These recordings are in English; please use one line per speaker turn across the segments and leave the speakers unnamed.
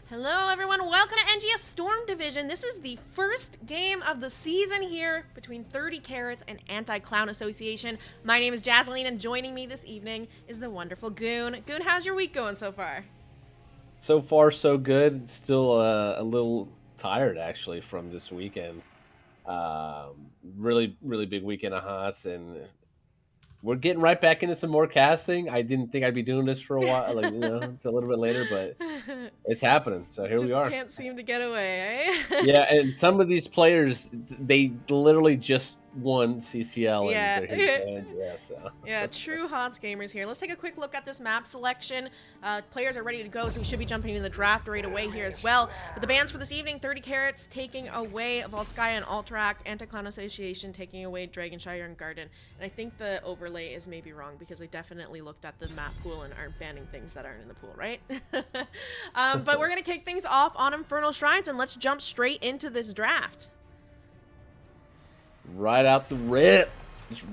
Hello everyone, welcome to NGS Storm Division. This is the first game of the season here between 30 Carats and Anti-Clown Association. My name is Jazzalene and joining me this evening is the wonderful Goon. Goon, how's your week going so far?
So far, so good. Still a little tired actually from this weekend. Really big weekend of Hots, and we're getting right back into some more casting. I didn't think I'd be doing this for a while, until a little bit later, but it's happening. So here we
Just
are.
can't seem to get away, eh?
Yeah, and some of these players, they literally just won CCL, and
Yeah.
they're here to NGS. So
Yeah, true HOTS gamers here. Let's take a quick look at this map selection. Players are ready to go, so we should be jumping into the draft right away here as well. But the bans for this evening, 30 Carats taking away Volskaya and Alterac, Anti-Clown Association taking away Dragonshire and Garden. And I think the overlay is maybe wrong because they definitely looked at the map pool and aren't banning things that aren't in the pool, right? But we're going to kick things off on Infernal Shrines, and let's jump straight into this draft.
right out the rip. Just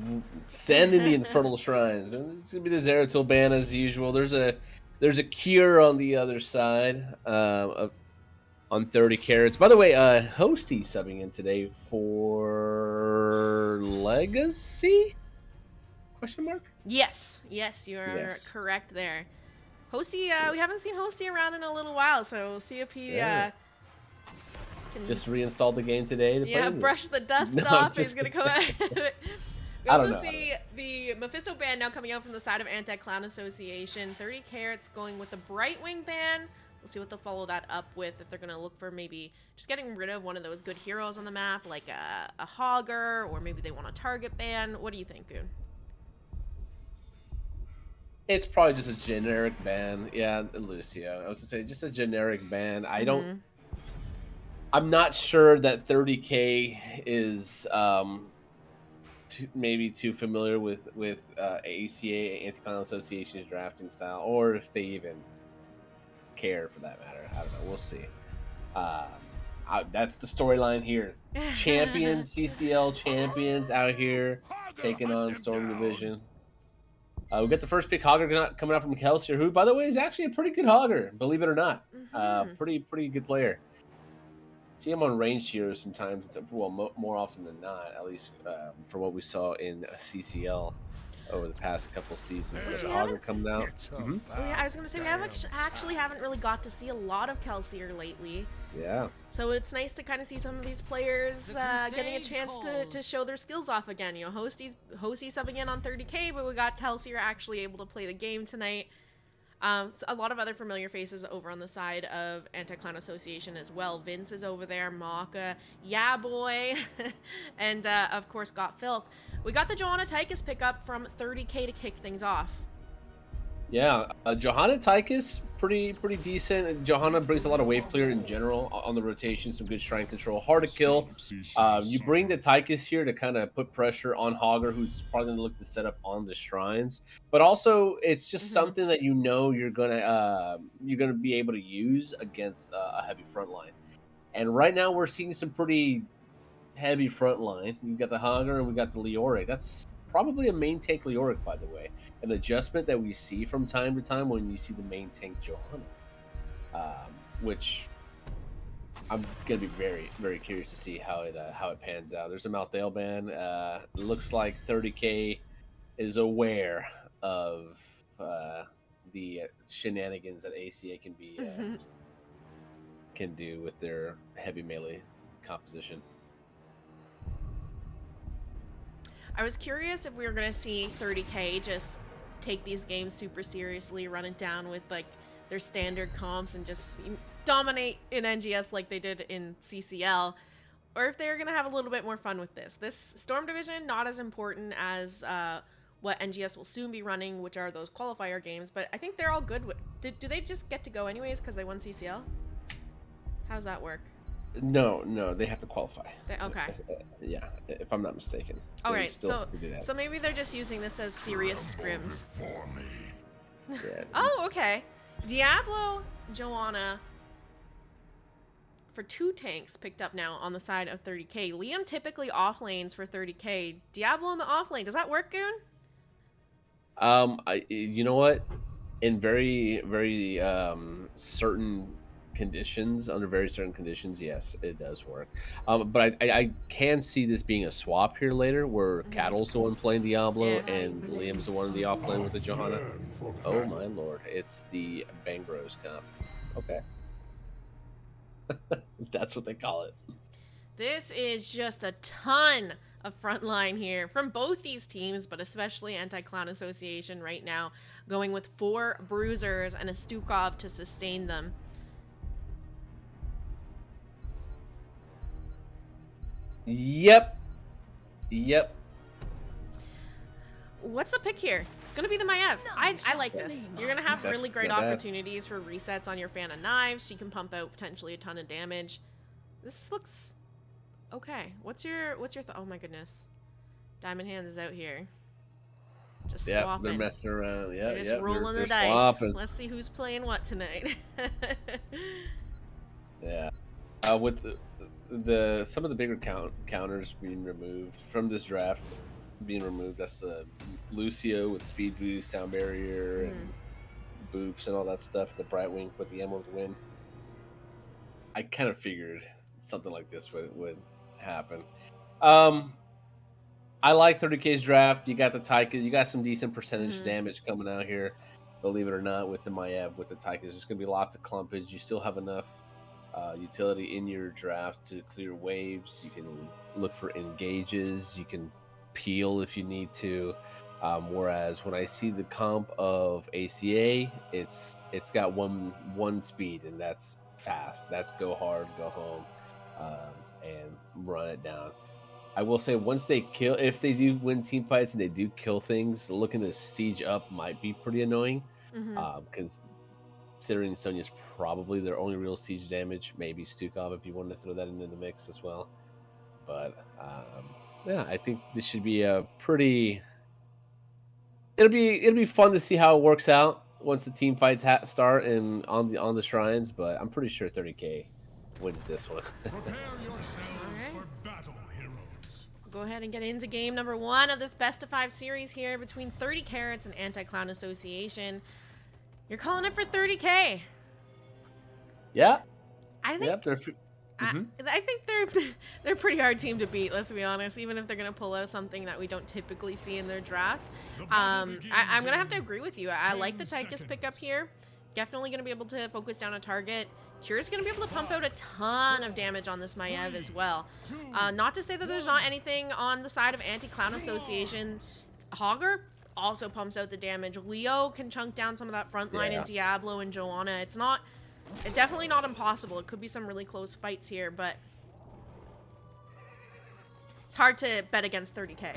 sending the Infernal Shrines, and it's gonna be the Zeratul ban as usual. There's a cure on the other side on 30 Carats. By the way, Hosty subbing in today for Legacy? Question mark.
Yes, you are
Yes.
correct there. Hosty, we haven't seen Hosty around in a little while, so we'll see if he
Yeah.
can
Just reinstalled the game today to play this.
brush the dust
No, I'm
off. He's
just
gonna come out. We
I don't
also
know.
see the Mephisto ban now coming out from the side of Anti-Clown Association. 30 Carats going with the Brightwing ban. We'll see what they'll follow that up with, if they're gonna look for maybe just getting rid of one of those good heroes on the map, like a Hogger, or maybe they want a target ban. What do you think, Goon?
It's probably just a generic ban. Yeah, Lucio. I was gonna say just a generic ban. I'm not sure that 30K is maybe too familiar with ACA, Anti-Clown Association's drafting style, or if they even care for that matter. I don't know. We'll see. That's the storyline here. Champions, CCL champions out here taking on Storm Division. We got the first pick Hogger coming out from Kelsier, who, by the way, is actually a pretty good Hogger, believe it or not. Pretty good player. See him on range here sometimes. It's more often than not, at least from what we saw in CCL over the past couple seasons. But the Auger coming out.
Yeah, I was gonna say we haven't really got to see a lot of Kelsier lately.
Yeah.
So it's nice to kind of see some of these players getting a chance to show their skills off again. You know, Hosty subbing in on 30K, but we got Kelsier actually able to play the game tonight. So a lot of other familiar faces over on the side of Anti-Clown Association as well. Vince is over there, Maka, Yeah Boy, and of course got Filth. We got the Johanna Tychus pickup from 30K to kick things off.
Yeah, Johanna Tychus, pretty decent. Johanna brings a lot of wave clear in general on the rotation, some good shrine control, hard to kill. You bring the Tychus here to kind of put pressure on Hogger, who's probably going to look to set up on the shrines. But also, it's just something that you're gonna be able to use against a heavy front line. And right now, we're seeing some pretty heavy front line. We've got the Hogger and we got the Leoric. That's probably a main tank Leoric, by the way. An adjustment that we see from time to time when you see the main tank Johanna, which I'm gonna be very, very curious to see how it pans out. There's a Malthael ban. Looks like 30K is aware of the shenanigans that ACA can do with their heavy melee composition.
I was curious if we were going to see 30K just take these games super seriously, run it down with like their standard comps and just dominate in NGS like they did in CCL, or if they're going to have a little bit more fun with this. This Storm Division, not as important as what NGS will soon be running, which are those qualifier games, but I think they're all good with... Do they just get to go anyways because they won CCL? How's that work?
No, they have to qualify.
Okay.
Yeah, if I'm not mistaken.
All right, so maybe they're just using this as serious scrims.
Yeah.
Oh, okay. Diablo, Joanna, for 2 tanks picked up now on the side of 30K. Liam typically off lanes for 30K. Diablo in the off lane. Does that work, Goon?
You know what? In very certain conditions, under very certain conditions, yes, it does work. But I can see this being a swap here later, where
Mhm.
Cattle's the one playing Diablo
Yeah.
and Liam's the one in the offlane with the Johanna. Oh my lord, it's the Bang Bros comp. Okay, that's what they call it.
This is just a ton of frontline here from both these teams, but especially Anti-Clown Association right now, going with 4 bruisers and a Stukov to sustain them.
Yep, yep.
What's the pick here? It's gonna be the Maiev. I like this. You're gonna have really great
not bad.
opportunities for resets on your fan of knives. She can pump out potentially a ton of damage. This looks okay. What's your oh my goodness. Diamond Hands is out here. Just
Yeah,
swapping.
they're messing around. Yeah,
They're just
yeah,
rolling
they're
the dice.
swapping.
Let's see who's playing what tonight.
Yeah, with some of the bigger counters being removed from this draft, being removed. That's the Lucio with speed boost, sound barrier, and boops and all that stuff. The Brightwing with the Emerald Wind. I kind of figured something like this would happen. I like 30K's draft. You got the Taika. You got some decent percentage damage coming out here. Believe it or not, with the Maiev, with the Taikas, there's going to be lots of clumpage. You still have enough utility in your draft to clear waves. You can look for engages. You can peel if you need to. Whereas when I see the comp of ACA, it's got one speed, and that's fast. That's go hard, go home, and run it down. I will say once they kill, if they do win team fights and they do kill things, looking to siege up might be pretty annoying. Because considering Sonya's probably their only real siege damage, maybe Stukov if you want to throw that into the mix as well. But yeah, I think this should be a pretty. It'll be fun to see how it works out once the team fights start and on the shrines. But I'm pretty sure 30K wins this one.
Prepare yourselves for battle, heroes.
Go ahead and get into game number 1 of this best of 5 series here between 30 Carats and Anti-Clown Association. You're calling it for 30K.
Yeah.
I think.
Yep,
I think they're a pretty hard team to beat. Let's be honest. Even if they're gonna pull out something that we don't typically see in their drafts, I'm gonna have to agree with you. I like the Tychus pickup here. Definitely gonna be able to focus down a target. Kira's gonna be able to pump out a ton of damage on this Maiev as well. Not to say that there's not anything on the side of Anti-Clown Association. Hogger also pumps out the damage. Leo can chunk down some of that front line in Diablo and Joanna. It's definitely not impossible. It could be some really close fights here, but it's hard to bet against 30K.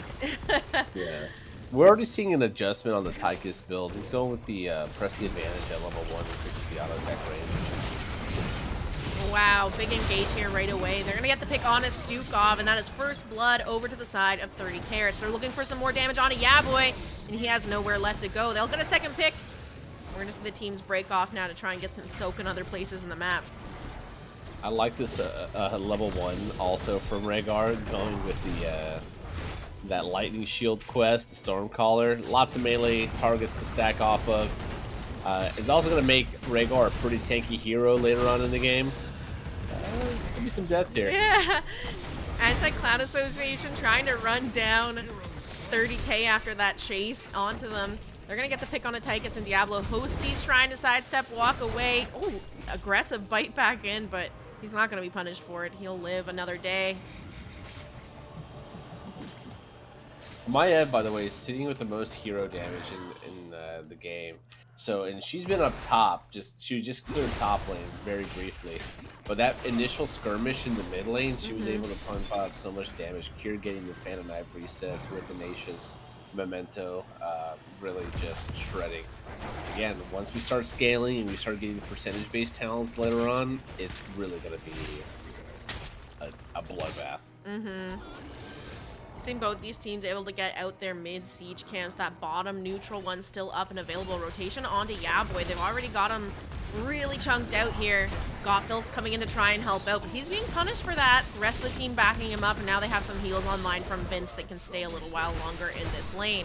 Yeah. We're already seeing an adjustment on the Tychus build. He's going with the press the advantage at level 1 and fix the auto attack range.
Wow, big engage here right away. They're going to get the pick on a Stukov, and that is first blood over to the side of 30 Carats. They're looking for some more damage on a Yaboy, and he has nowhere left to go. They'll get a second pick. We're going to see the teams break off now to try and get some soak in other places in the map.
I like this level 1 also from Rhaegar, going with the that lightning shield quest, the Stormcaller. Lots of melee targets to stack off of. It's also going to make Rhaegar a pretty tanky hero later on in the game. Could be some deaths here.
Yeah. Anti-Clown Association trying to run down 30K after that chase onto them. They're going to get the pick on a Tychus and Diablo. Hostie's trying to sidestep, walk away. Oh, aggressive bite back in, but he's not going to be punished for it. He'll live another day.
Maiev, by the way, is sitting with the most hero damage in the game. So, and she's been up top. She just cleared top lane very briefly. But that initial skirmish in the mid lane, she was able to pump out so much damage. Kira getting the Phantom Knife resets with Ignatius, Memento, really just shredding. Again, once we start scaling and we start getting percentage-based talents later on, it's really going to be a bloodbath.
Seen both these teams able to get out their mid-siege camps. That bottom neutral one still up and available. Rotation onto Yaboy. They've already got him really chunked out here. Gottfeld's coming in to try and help out, but he's being punished for that. The rest of the team backing him up, and now they have some heals online from Vince that can stay a little while longer in this lane.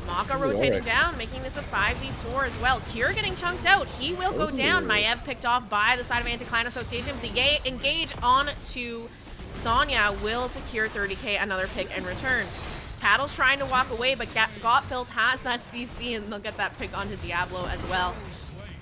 Maka rotating down, making this a 5v4 as well. Cure getting chunked out. He will go down. Maiev picked off by the side of Anti-Clan Association. But the engage on to Sonya will secure 30k, another pick in return. Paddle's trying to walk away, but Gottfeld has that CC, and they'll get that pick onto Diablo as well.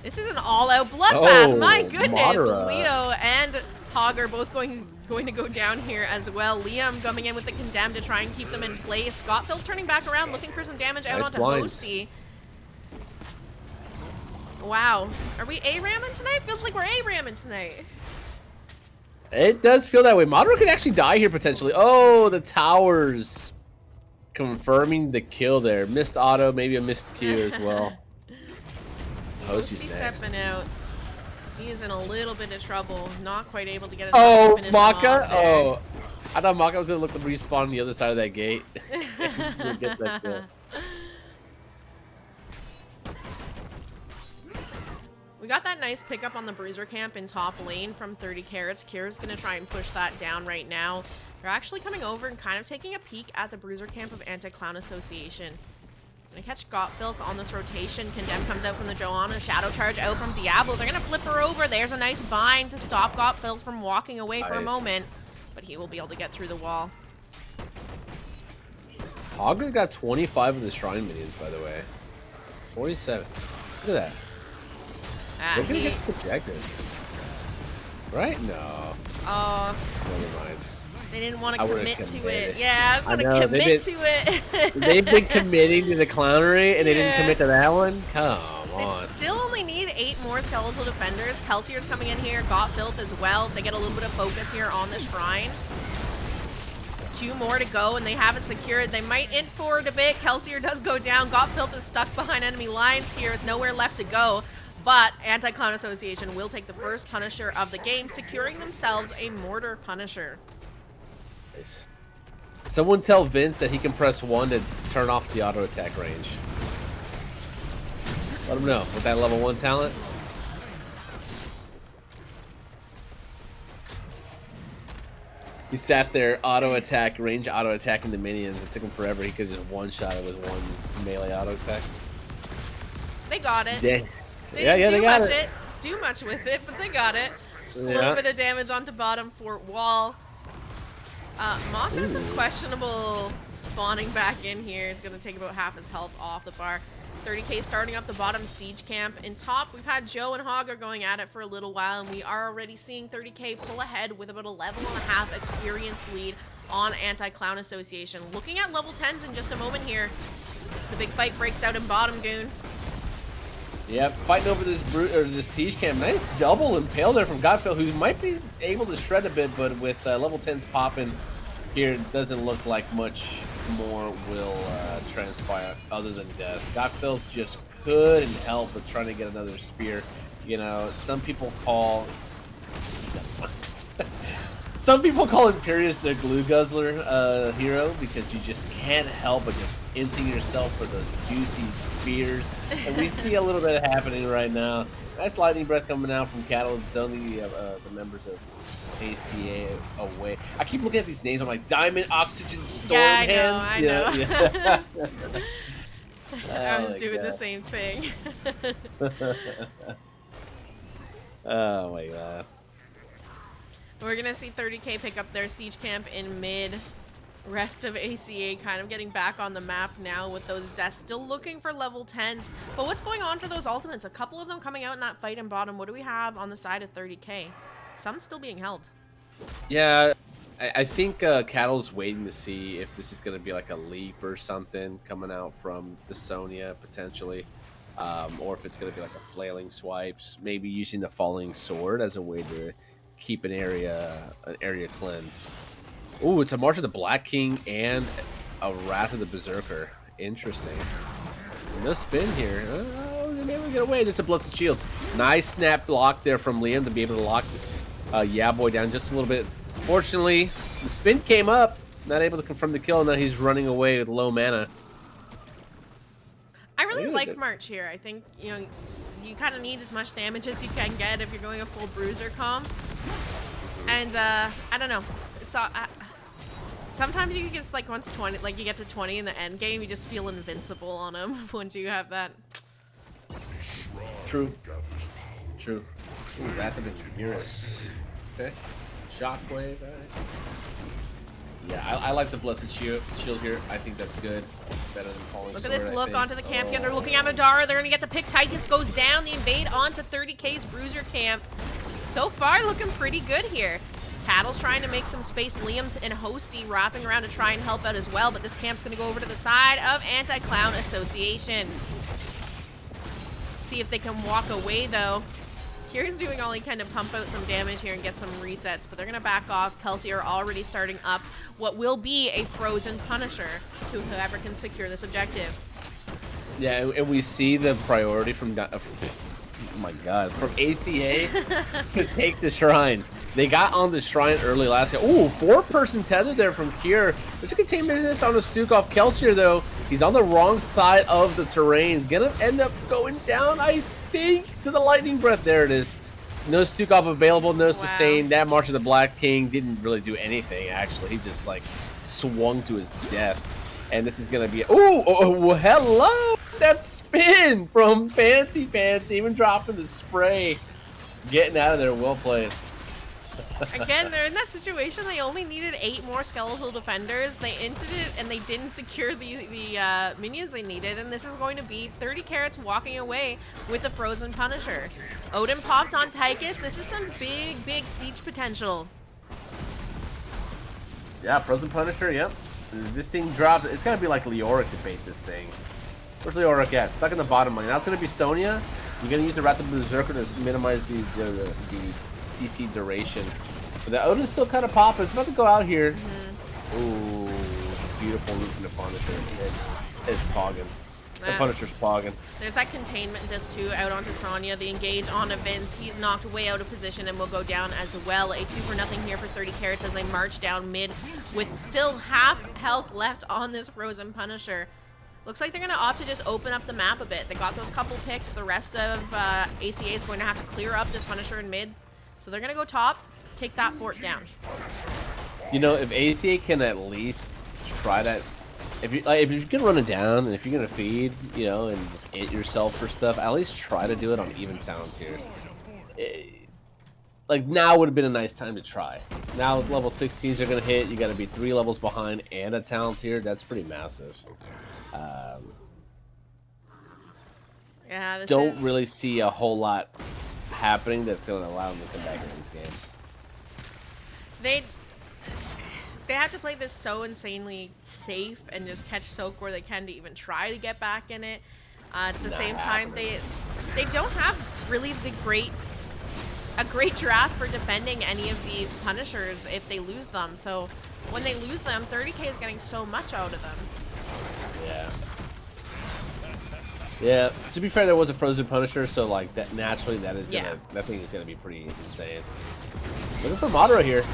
This is an all-out bloodbath. My goodness.
Madara.
Leo and Hog are both going to go down here as well. Liam coming in with the Condemn to try and keep them in place. Gottfeld turning back around, looking for some damage out onto Hosty. Wow. Are we A-ramming tonight? Feels like we're A-ramming tonight.
It does feel that way. Madara could actually die here potentially. Oh, the towers. Confirming the kill there. Missed auto, maybe a missed Q as well.
Hosty stepping out. He is in a little bit of trouble. Not quite able to get it.
Oh, Maka? Oh, I thought Maka was going to look to respawn on the other side of that gate. Get that kill.
We got that nice pickup on the Bruiser camp in top lane from 30 carats. Kira's going to try and push that down right now. They're actually coming over and kind of taking a peek at the Bruiser camp of Anti-Clown Association. Gonna catch Gottfilth on this rotation. Condemn comes out from the Johanna. Shadow charge out from Diablo. They're gonna flip her over. There's a nice bind to stop Gottfilth from walking away for a moment. But he will be able to get through the wall.
Hogger got 25 of the Shrine minions, by the way. 47. Look at that. They're gonna get projected. Right? No.
Oh.
Never mind.
They didn't want to commit to it. Yeah, I'm going to commit to it.
They've been committing to the clownery, and they didn't commit to that one? Come on.
They still only need 8 more skeletal defenders. Kelsier's coming in here. Gottfilth as well. They get a little bit of focus here on the Shrine. 2 more to go, and they have it secured. They might int forward a bit. Kelsier does go down. Gottfilth is stuck behind enemy lines here with nowhere left to go. But Anti-Clown Association will take the first Punisher of the game, securing themselves a Mortar Punisher.
Nice. Someone tell Vince that he can press 1 to turn off the auto attack range. Let him know with that level 1 talent. He sat there auto attack, range auto attacking the minions. It took him forever. He could just one-shot it with 1 melee auto attack.
They got it.
Dang.
They didn't do much with it, but they got it. A little bit of damage onto bottom fort wall. Maka's some questionable spawning back in here. Is going to take about half his health off the bar. 30k starting up the bottom siege camp. In top, we've had Joe and Hogger going at it for a little while, and we are already seeing 30k pull ahead with about a level and a half experience lead on Anti-Clown Association. Looking at level 10s in just a moment here. As a big fight breaks out in bottom, Goon.
Yep, fighting over this siege camp. Nice double impale there from Gottfried, who might be able to shred a bit, but with level 10s popping here, it doesn't look like much more will transpire other than death. Gottfried just couldn't help but trying to get another spear. You know, some people call Imperius the glue guzzler hero because you just can't help but just inting yourself for those juicy spears. And we see a little bit of happening right now. Nice lightning breath coming out from Cattle and Zone, the members of ACA away. I keep looking at these names. I'm like, Diamond, Oxygen, Storm Hand.
I know.
Yeah.
I was doing the same thing.
Oh my god.
We're going to see 30k pick up their siege camp in mid. Rest of ACA kind of getting back on the map now with those deaths. Still looking for level 10s. But what's going on for those ultimates? A couple of them coming out in that fight in bottom. What do we have on the side of 30k? Some still being held.
Yeah, I think Cattle's waiting to see if this is going to be like a leap or something coming out from the Sonya potentially. Or if it's going to be like a flailing swipes. Maybe using the falling sword as a way to keep an area cleanse. Ooh, it's a March of the Black King and a Wrath of the Berserker. Interesting. No spin here. Oh, they're able to get away. It's a Blooded Shield. Nice snap block there from Liam to be able to lock Boy down just a little bit. Fortunately, the spin came up. Not able to confirm the kill, and now he's running away with low mana.
I really like March here. I think, you know, you kind of need as much damage as you can get if you're going a full bruiser comp. And, I don't know. It's all... Sometimes you just like once 20, like you get to 20 in the end game, you just feel invincible on him once you have that.
True. True. Ooh, Rapid and Eurus. Okay. Shockwave. All right. Yeah, I like the Blessed Shield here. I think that's good. Better than Falling
Look
Sword,
at this
I
look
think.
onto the camp here. They're looking at Madara. They're going to get the pick. Tychus goes down. The invade onto 30K's Bruiser camp. So far, looking pretty good here. Paddle's trying to make some space. Liam's and Hosty wrapping around to try and help out as well. But this camp's going to go over to the side of Anti-Clown Association. See if they can walk away, though. Kyr's doing all he can to pump out some damage here and get some resets, but they're going to back off. Kelsier already starting up what will be a Frozen Punisher to whoever can secure this objective.
Yeah, and we see the priority from, oh my god, from ACA to take the shrine. They got on the shrine early last game. Ooh, 4-person tether there from Kyr. There's a containment business on the Stuk off Kelsier, though. He's on the wrong side of the terrain. Gonna end up going down, I think, to the lightning breath. There it is. No Stukov available, no sustain. That March of the Black King didn't really do anything, actually. He just, like, swung to his death. And this is going to be... Oh, hello! That spin from Fancy Fancy. Even dropping the spray. Getting out of there. Well played.
Again, they're in that situation. They only needed 8 more skeletal defenders. They entered it, and they didn't secure the minions they needed. And this is going to be 30 carats walking away with the Frozen Punisher. Odin popped on Tychus. This is some big, big siege potential.
Yeah, Frozen Punisher, yep. This thing dropped. It's going to be like Leoric to bait this thing. Where's Leoric at? Stuck in the bottom lane. Now it's going to be Sonya. You're going to use the Wrath of the Berserker to minimize the CC duration. But the Odin's still kind of popping. It's about to go out here. Ooh, beautiful loop from the Punisher. It's pogging. The Punisher's pogging.
There's that containment just too out onto Sonya. The engage on Vince. He's knocked way out of position and will go down as well. A 2-for-0 here for 30 carats as they march down mid with still half health left on this Frozen Punisher. Looks like they're going to opt to just open up the map a bit. They got those couple picks. The rest of ACA is going to have to clear up this Punisher in mid. So they're going to go top, take that fort down.
You know, if ACA can at least try that, if you're going to run it down, and if you're going to feed, you know, and just hit yourself for stuff, at least try to do it on even talent tiers. Like, now would have been a nice time to try. Now level 16s are going to hit, you got to be 3 levels behind and a talent tier. That's pretty massive.
Yeah, this
don't really see a whole lot happening that's going to allow them to come back in this game.
They have to play this so insanely safe and just catch soak where they can to even try to get back in it. At the same time, they don't have really a great draft for defending any of these Punishers if they lose them. So when they lose them, 30K is getting so much out of them.
Yeah. Yeah. To be fair, there was a Frozen Punisher, so like that naturally that thing is gonna be pretty insane. Looking for Madara here.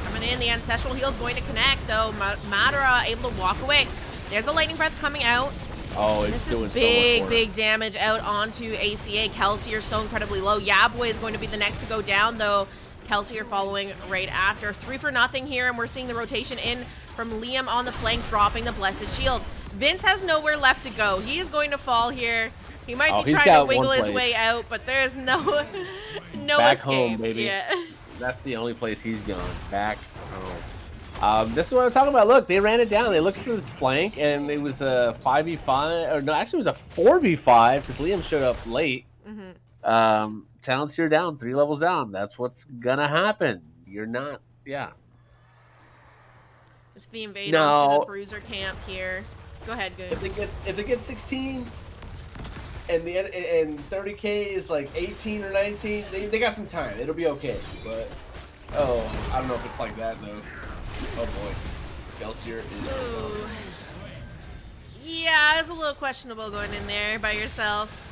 Coming in, the Ancestral Heal is going to connect, though. Madara able to walk away. There's the Lightning Breath coming out.
Oh, it's
this
doing
is big,
so much
big damage out onto ACA. Kelsier so incredibly low. Yaboy is going to be the next to go down, though. Kelsier following right after. 3-for-0 here, and we're seeing the rotation in from Liam on the flank, dropping the Blessed Shield. Vince has nowhere left to go. He is going to fall here. He might be trying to wiggle his way out, but there's no
back
escape.
home, baby.
Yeah.
That's the only place he's gone. Back home. This is what I'm talking about. Look, they ran it down. They looked for this flank, and it was a 5v5. Or no, actually, it was a 4v5 because Liam showed up late. Talents, you're down 3 levels down. That's what's gonna happen. You're not. Yeah.
Just the invade onto the Bruiser camp here. Go ahead, good.
If they get 16, and 30K is like 18 or 19, they got some time. It'll be okay. But I don't know if it's like that though. Oh boy, Kelsier is.
Ooh. Yeah, it's a little questionable going in there by yourself.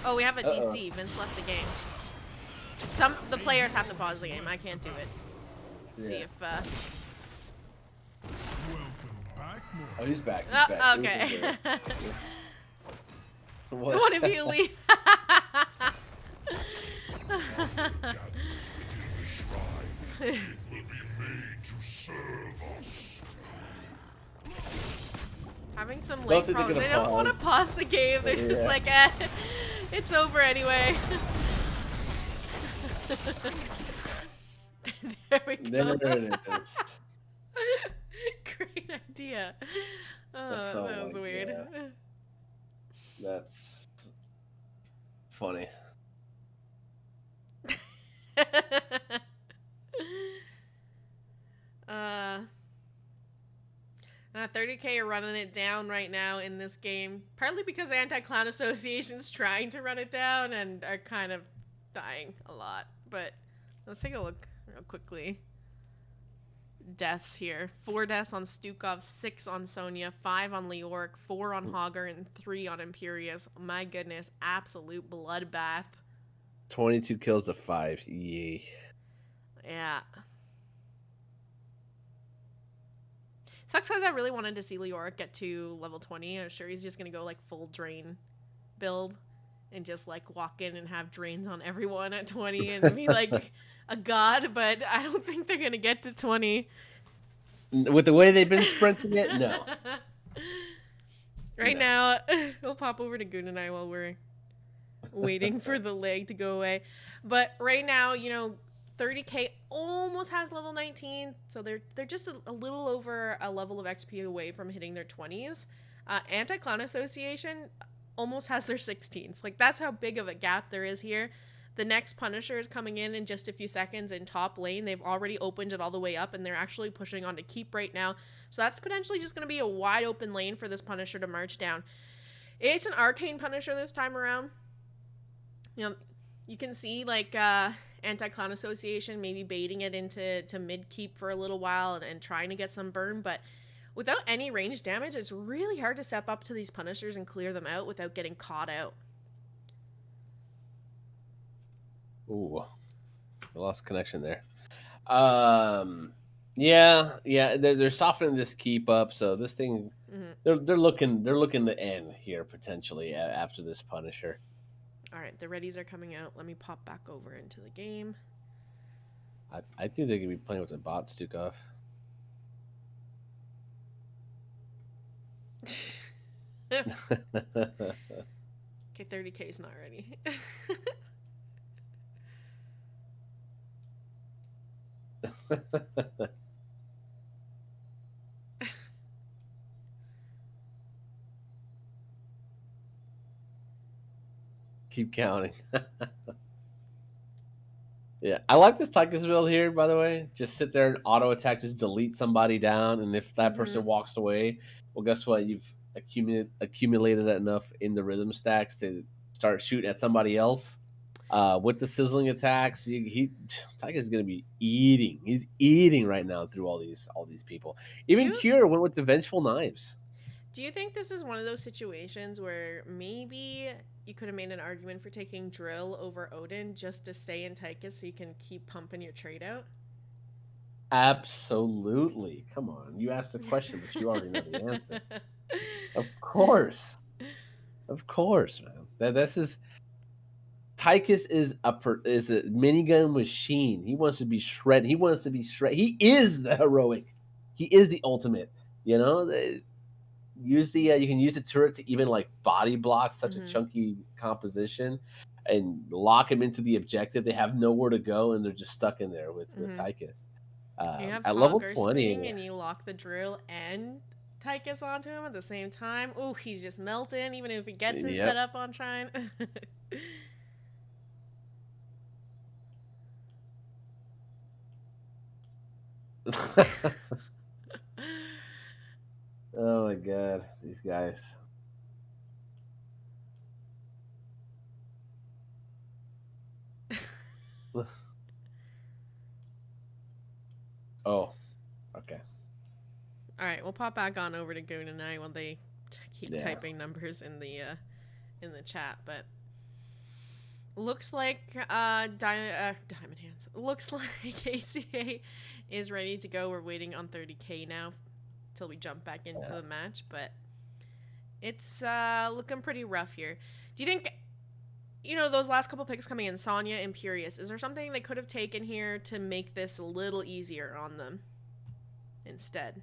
Oh, we have a DC. Vince left the game. The players have to pause the game. I can't do it.
Yeah.
See if.
Oh, he's back. He's back.
Okay.
What?
One of you leave. having some
Don't
late
think they're
problems. They
gonna
don't want to pause the game. They're just
Yeah.
like, eh, it's over anyway. There we go.
There it is.
Great idea.
That's
Oh, that was weird.
That's funny.
uh, 30K are running it down right now in this game, partly because Anti-Clown Association's trying to run it down and are kind of dying a lot. But let's take a look real quickly. Deaths here. 4 deaths on Stukov, 6 on Sonya, 5 on Leoric, 4 on Hogger, and 3 on Imperius. My goodness, absolute bloodbath.
22 kills to 5. Yay.
Yeah. Sucks because I really wanted to see Leoric get to level 20. I'm sure he's just going to go like full drain build and just like walk in and have drains on everyone at 20 and be like a god, but I don't think they're going to get to 20.
With the way they've been sprinting it, no.
Right
No.
now, we'll pop over to Goon and I while we're waiting for the leg to go away. But right now, you know, 30K almost has level 19, so they're just a little over a level of XP away from hitting their 20s. Anti-Clown Association almost has their 16s. Like, that's how big of a gap there is here. The next Punisher is coming in just a few seconds in top lane. They've already opened it all the way up, and they're actually pushing on to keep right now. So that's potentially just going to be a wide open lane for this Punisher to march down. It's an Arcane Punisher this time around. You know, you can see, like, Anti-Clown Association maybe baiting it into mid-keep for a little while and trying to get some burn, but without any range damage, it's really hard to step up to these Punishers and clear them out without getting caught out.
Ooh, I lost connection there. Yeah, they're softening this keep up, so this thing they're looking to end here potentially after this Punisher.
All right, the readies are coming out. Let me pop back over into the game.
I think they're gonna be playing with the bot Stukov.
Okay, 30K is not ready.
Keep counting. Yeah, I like this Tychus build here, by the way. Just sit there and auto attack, just delete somebody down, and if that person walks away, well, guess what? You've accumulated enough in the rhythm stacks to start shooting at somebody else. With the sizzling attacks, Tychus is going to be eating. He's eating right now through all these people. Even Cure went with the vengeful knives.
Do you think this is one of those situations where maybe you could have made an argument for taking Drill over Odin just to stay in Tychus so you can keep pumping your trade out?
Absolutely. Come on. You asked the question, but you already know the answer. Of course. Of course, man. This is Tychus is a minigun machine. He wants to be shredded. He wants to be shredded. He is the heroic. He is the ultimate. You know, use the you can use the turret to even like body block such a chunky composition and lock him into the objective. They have nowhere to go and they're just stuck in there with Tychus.
You have
at level
Hogger
20
spinning and you lock the Drill and Tychus onto him at the same time. Oh, he's just melting even if he gets his setup on Shrine.
Oh my god, these guys. Oh, okay.
All right, we'll pop back on over to Goon and I while they keep typing numbers in the chat. But looks like Diamond Hands. Looks like ACA is ready to go. We're waiting on 30K now till we jump back into the match, but it's looking pretty rough here. Do you think, you know, those last couple picks coming in, Sonya, Imperius, is there something they could have taken here to make this a little easier on them instead?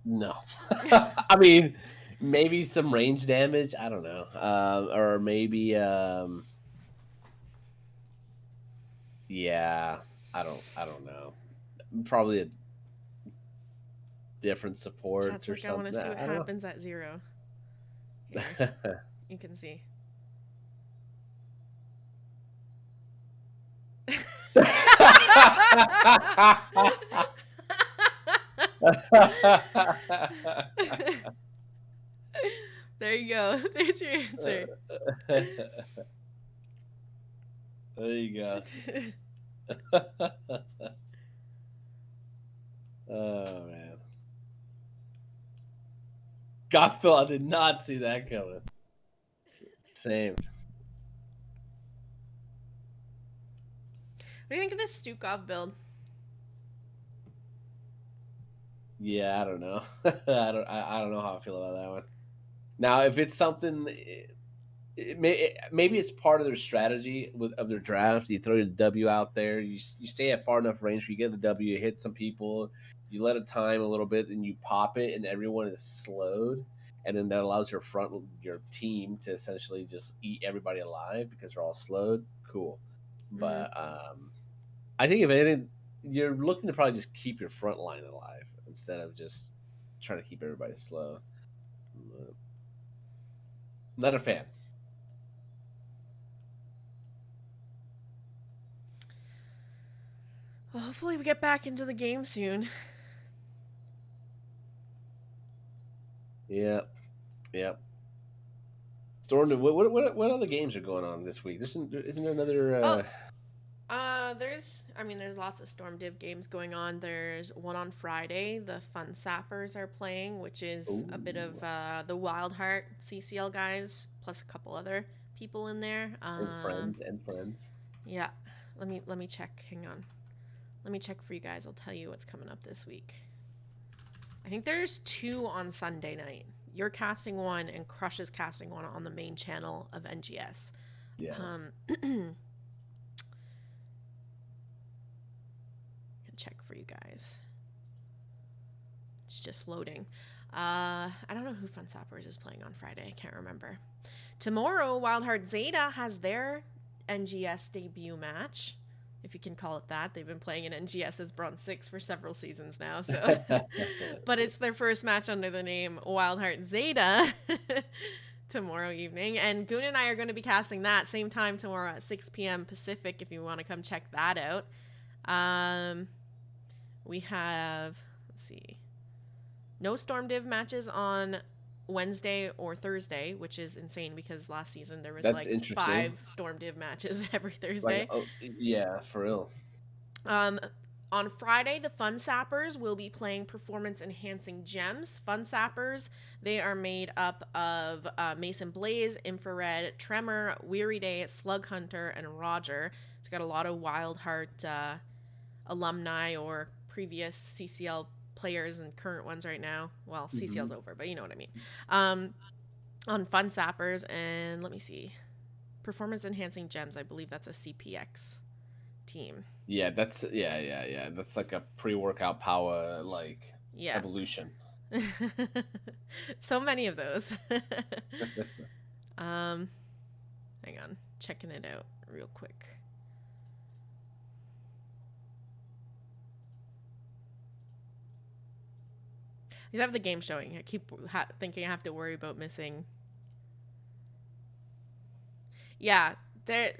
No. I mean, maybe some range damage. I don't know. Or maybe yeah. I don't know. Probably a different support
Chat's
or
like, I want to
something.
see what
I don't
happens at 0. Here,
know.
you can see. There you go. There's your answer.
There you go. Oh man. Godfell, I did not see that coming. Same.
What do you think of this Stukov build?
Yeah, I don't know. I don't know how I feel about that one. Now, if it's something, maybe it's part of their strategy of their draft. You throw your W out there, you stay at far enough range where you get the W, you hit some people, you let it time a little bit, and you pop it, and everyone is slowed, and then that allows your team to essentially just eat everybody alive because they're all slowed. Cool,
Mm-hmm.
but I think if anything, you're looking to probably just keep your front line alive instead of just trying to keep everybody slow. Not a fan.
Well, hopefully we get back into the game soon.
Yeah, yeah. Storm. What other games are going on this week? Isn't there another?
Oh, there's lots of Storm Div games going on. There's one on Friday. The Fun Sappers are playing, which is a bit of
Ooh,
the Wild Heart CCL guys, plus a couple other people in there.
and friends.
Yeah. Let me check. Hang on. Let me check for you guys. I'll tell you what's coming up this week. I think there's 2 on Sunday night. You're casting one, and Crush is casting one on the main channel of NGS.
Yeah.
Can check for you guys. It's just loading. I don't know who Fun Sappers is playing on Friday. I can't remember. Tomorrow, Wildheart Zeta has their NGS debut match, if you can call it that. They've been playing in NGS as Bronze 6 for several seasons now, so but it's their first match under the name Wildheart Zeta tomorrow evening. And Goon and I are going to be casting that same time tomorrow at 6 p.m. Pacific if you want to come check that out. We have, let's see, no Storm Div matches on Wednesday or Thursday, which is insane because last season there was
That's
like
interesting.
5 Storm Div matches every
Like,
Thursday.
oh yeah, for real.
On Friday, the Fun Sappers will be playing Performance Enhancing Gems. Fun Sappers, they are made up of Mason Blaze, Infrared, Tremor, Weary Day, Slug Hunter, and Roger. It's got a lot of Wild Heart alumni or previous CCL players and current ones right now. Well, CCL's over, but you know what I mean. On Fun Sappers, and let me see. Performance Enhancing Gems, I believe that's a CPX team.
Yeah, yeah. That's like a pre-workout power
Yeah.
evolution.
So many of those. Hang on, checking it out real quick. These have the game showing. I keep thinking I have to worry about missing. Yeah, they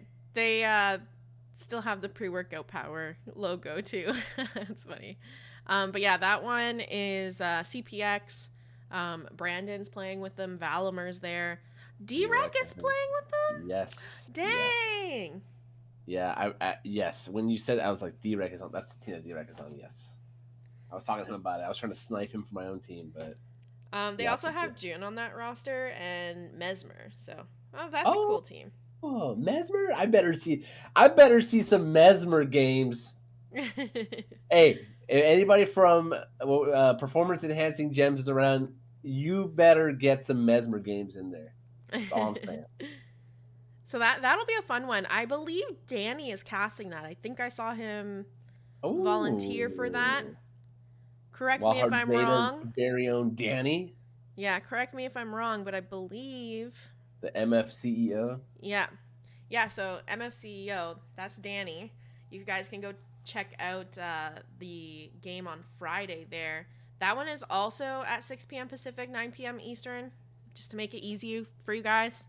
still have the pre-workout power logo too. It's funny. But yeah, that one is CPX. Brandon's playing with them. Valamir's there. D-Rec is playing with them?
Yes.
Dang!
Yes. Yeah, yes. When you said I was like D-Rec is on. That's the team that D-Rec is on. Yes. I was talking to him about it. I was trying to snipe him for my own team, but
They
yeah,
also have June on that roster and Mesmer. So, that's a
oh,
cool team.
oh, Mesmer. I better see some Mesmer games. Hey, if anybody from Performance Enhancing Gems is around, you better get some Mesmer games in there. That's all I'm saying.
So that'll be a fun one. I believe Danny is casting that. I think I saw him volunteer for that. Correct me if
Wildheart
I'm
Vader's
wrong.
very own Danny,
Yeah, correct me if I'm wrong, but I believe.
the MF CEO.
Yeah. Yeah, so MFCEO, that's Danny. You guys can go check out the game on Friday there. That one is also at 6 p.m. Pacific, 9 p.m. Eastern, just to make it easy for you guys.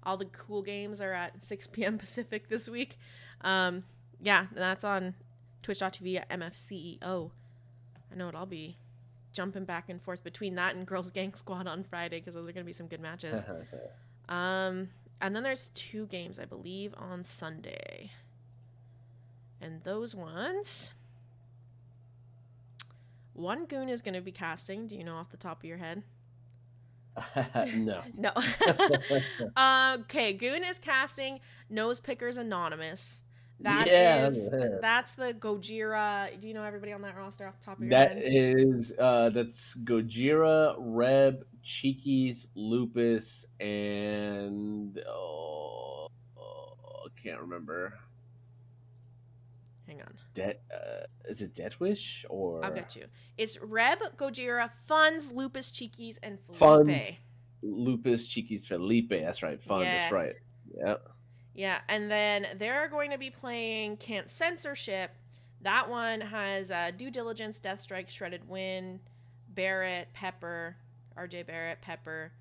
All the cool games are at 6 p.m. Pacific this week. Yeah, that's on twitch.tv at MFCEO. I know I'll be jumping back and forth between that and Girls Gang Squad on Friday because those are going to be some good matches. And then there's 2 games, I believe, on Sunday. And those ones... One Goon is going to be casting. Do you know off the top of your head?
No.
No. Okay, Goon is casting Nose Pickers Anonymous. That's the Gojira. Do you know everybody on that roster off the top of your head?
That's Gojira, Reb, Cheekies, Lupus, and I can't remember.
Hang on.
Is it Death Wish or?
I'll get you. It's Reb, Gojira, Funds, Lupus, Cheekies, and Felipe.
Funds, Lupus, Cheekies, Felipe. That's right. Fun.
Yeah.
That's right. Yeah.
Yeah, and then they're going to be playing Can't Censorship. That one has Due Diligence, Death Strike, Shredded Wind, Barrett, Pepper, RJ Barrett, Pepper,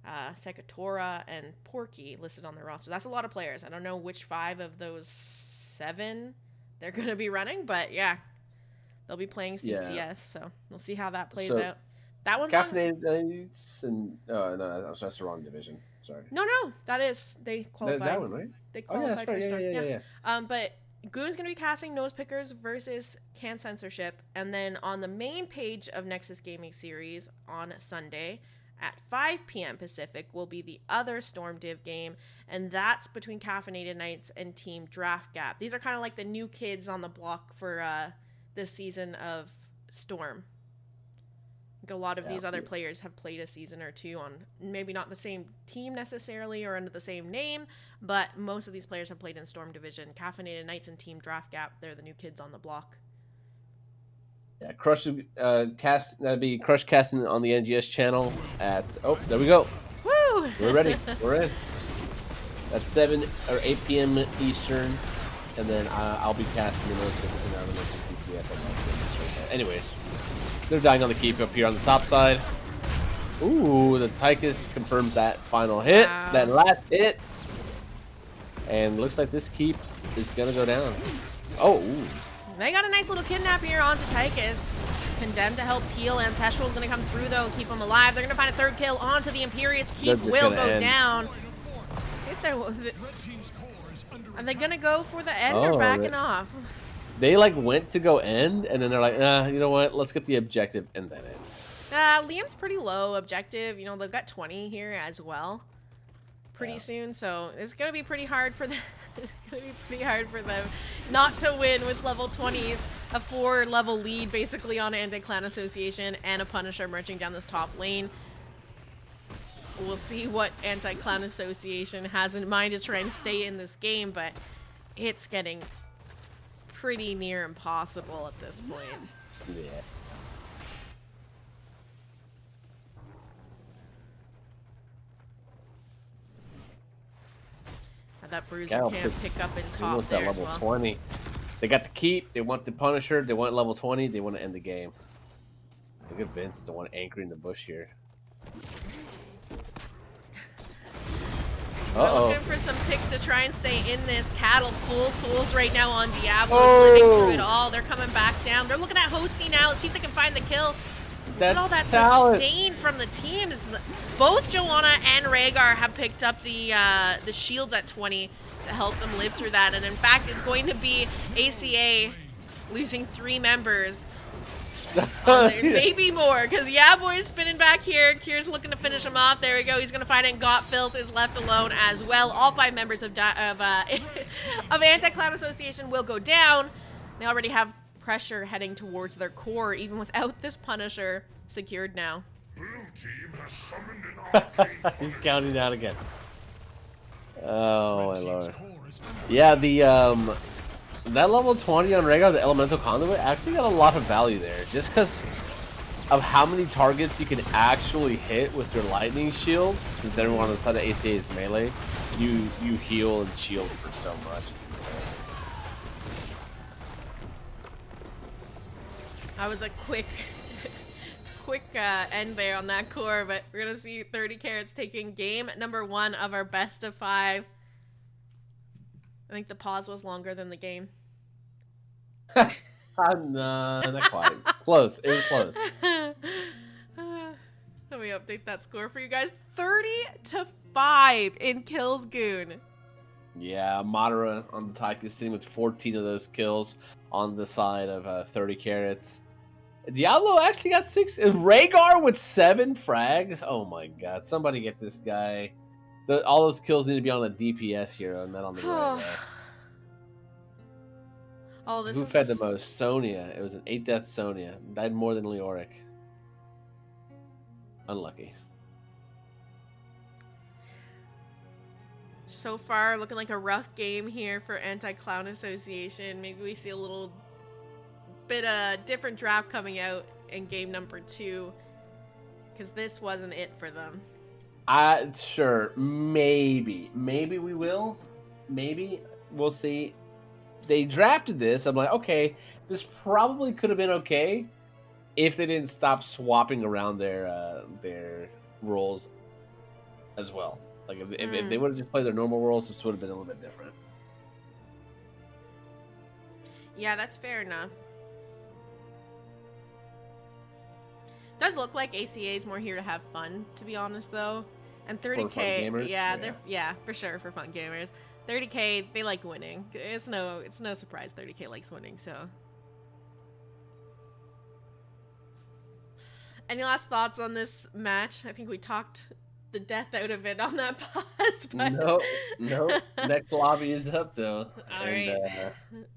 Sekatora, and Porky listed on their roster. That's a lot of players. I don't know which 5 of those 7 they're going to be running, but yeah, they'll be playing CCS, so we'll see how that plays out. That one's
Caffeinated Nights and no, that's the wrong division. Sorry.
No, that is they qualified.
That one, right?
They qualified for Storm.
Yeah.
But Goon's gonna be casting Nose Pickers versus Can Censorship, and then on the main page of Nexus Gaming Series on Sunday at 5 p.m. Pacific will be the other Storm Div game, and that's between Caffeinated Nights and Team Draft Gap. These are kind of like the new kids on the block for this season of Storm. A lot of these other players have played a season or 2 on maybe not the same team necessarily or under the same name, but most of these players have played in Storm Division. Caffeinated Knights and Team Draft Gap, they're the new kids on the block.
Yeah, Crush that'd be Crush casting on the NGS channel at there we go.
Woo!
We're ready. We're in. That's 7 or 8 p.m. Eastern, and then I'll be casting the CCF. Anyways. They're dying on the keep up here on the top side. Ooh, the Tychus confirms that final hit, that last hit. And looks like this keep is going to go down. Oh, ooh.
They got a nice little kidnap here onto Tychus. Condemned to help heal. Ancestral's going to come through, though, and keep him alive. They're going to find a 3rd kill onto the Imperious Keep. Will goes down. See if they're... Are they going to go for the end or backing off?
They went to go end, and then they're like, you know what? Let's get the objective and then end.
Liam's pretty low objective. You know, they've got 20 here as well. Pretty soon, so it's gonna be pretty hard for them. It's gonna be pretty hard for them not to win with level 20s, a 4-level lead basically on Anti-Clan Association, and a Punisher marching down this top lane. We'll see what Anti-Clan Association has in mind to try and stay in this game, but it's getting pretty near impossible at this point.
Yeah.
That Bruiser can't pick up in top
there
as
level
well.
20. They got the keep. They want the Punisher. They want level 20. They want to end the game. Look at Vince. The one anchoring the bush here.
We're looking for some picks to try and stay in this. Cattle full souls right now on Diablo, living through it all. They're coming back down. They're looking at Hosty now. Let's see if they can find the kill. Look at all that sustain from the teams. Both Joanna and Rhaegar have picked up the shields at 20 to help them live through that. And in fact, it's going to be ACA losing 3 members. Maybe more, because Boy's spinning back here. Kier's looking to finish him off. There we go. He's going to find it. Got Filth is left alone as well. All 5 members of Anti-Clan Association will go down. They already have pressure heading towards their core, even without this Punisher secured now.
Blue team has summoned an arcane.
He's counting down again. Oh my lord. Yeah, the That level 20 on Rhaegar, the Elemental Conduit, actually got a lot of value there. Just because of how many targets you can actually hit with your Lightning Shield, since everyone on the side of ACA is melee, you heal and shield for so much. It's insane.
That was a quick end there on that core, but we're gonna see 30 Carats taking game number 1 of our best of 5. I think the pause was longer than the game.
No, not quite. Close. It was close.
Let me update that score for you guys. 30-5 in kills, Goon.
Yeah, Madara on the Tychus sitting with 14 of those kills on the side of 30 Carats. Diablo actually got 6. Rhaegar with 7 frags. Oh my god. Somebody get this guy. All those kills need to be on a DPS hero, not on the right guy.
Oh, this
Who
is...
fed the most? Sonya. It was an 8-death Sonya. Died more than Leoric. Unlucky.
So far, looking like a rough game here for Anti-Clown Association. Maybe we see a little bit of different draft coming out in game number 2, because this wasn't it for them.
Sure, maybe we will. Maybe we'll see. They drafted this. I'm like, okay, this probably could have been okay if they didn't stop swapping around their roles as well. Like if they would have just played their normal roles, this would have been a little bit different.
Yeah, that's fair enough. Does look like ACA is more here to have fun, to be honest, though. And 30K, yeah, for sure, for fun gamers. 30K, they like winning. It's no surprise 30K likes winning. So, any last thoughts on this match? I think we talked the death out of it on that pause. But...
No. Next lobby is up though.
All right.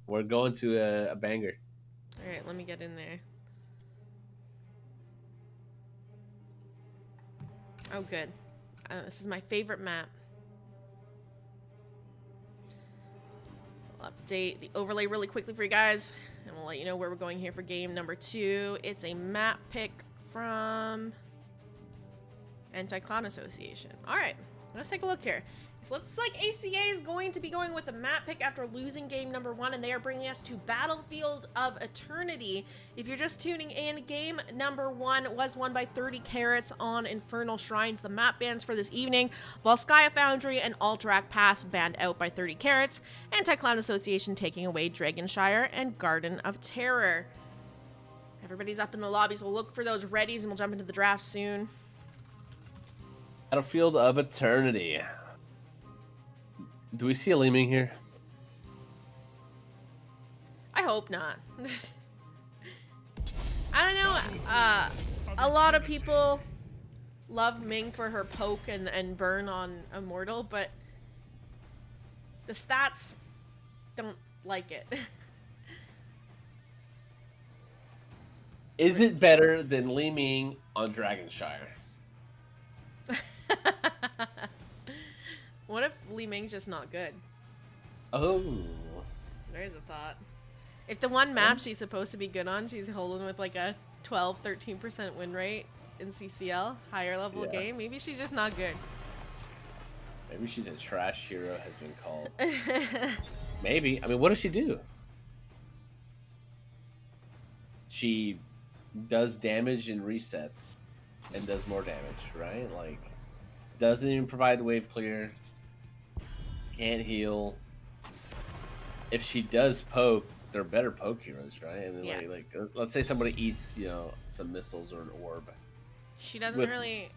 We're going to a banger.
All right, let me get in there. Oh, good. This is my favorite map. I'll update the overlay really quickly for you guys, and we'll let you know where we're going here for game number 2. It's a map pick from Anti-Clown Association. All right, let's take a look here. It looks like ACA is going to be going with a map pick after losing game number 1, and they are bringing us to Battlefield of Eternity. If you're just tuning in, game number 1 was won by 30 Carats on Infernal Shrines. The map bans for this evening: Volskaya Foundry and Alterac Pass banned out by 30 Carats. Anti-Clown Association taking away Dragonshire and Garden of Terror. Everybody's up in the lobby, so look for those readies, and we'll jump into the draft soon.
Battlefield of Eternity. Do we see a Leeming here?
I hope not. I don't know. A lot of people love Ming for her poke and burn on Immortal, but the stats don't like it.
Is it better than Leeming on Dragonshire?
What if Li Ming's just not good?
Oh.
There's a thought. If the one map she's supposed to be good on, she's holding with like a 12-13% win rate in CCL, higher level game, maybe she's just not good.
Maybe she's a trash hero, has been called. Maybe. I mean, what does she do? She does damage and resets and does more damage, right? Like, doesn't even provide wave clear. Can't heal. If she does poke, they're better poke heroes, right? And then like let's say somebody eats, some missiles or an orb.
She doesn't really.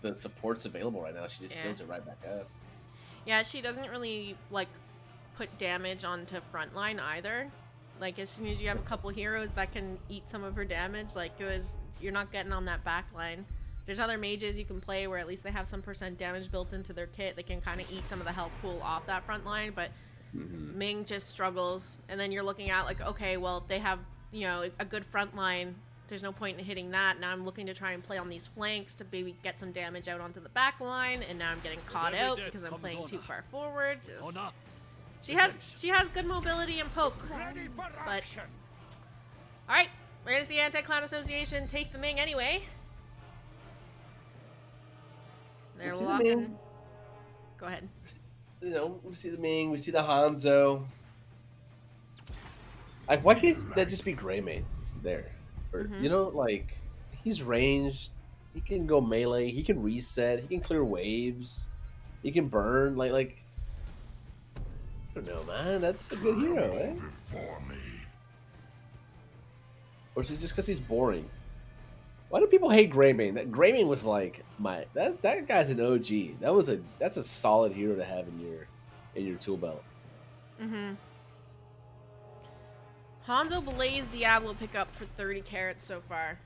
The support's available right now. She just heals it right back up.
Yeah, she doesn't really like put damage onto frontline either. Like as soon as you have a couple heroes that can eat some of her damage, like you're not getting on that back line. There's other mages you can play where at least they have some % damage built into their kit. They can kind of eat some of the health pool off that front line, but Ming just struggles. And then you're looking at like, okay, well, they have, a good front line. There's no point in hitting that. Now I'm looking to try and play on these flanks to maybe get some damage out onto the back line. And now I'm getting caught out because I'm playing too far forward. She has good mobility and poke.
Ready for
But
action.
all right, we're gonna see Anti-Clown Association take the Ming anyway. They're
We see the
locking.
Ming.
Go ahead.
You know, we see the Ming, we see the Hanzo. Like, why can't that just be Greymane there? Or, you know, like, he's ranged. He can go melee. He can reset. He can clear waves. He can burn. Like, I don't know, man. That's a good hero, eh?
Before me.
Or is it just because he's boring? Why do people hate Greymane? That Greymane was like that guy's an OG. That's a solid hero to have in your tool belt.
Hanzo Blaze Diablo pickup for 30 carats so far.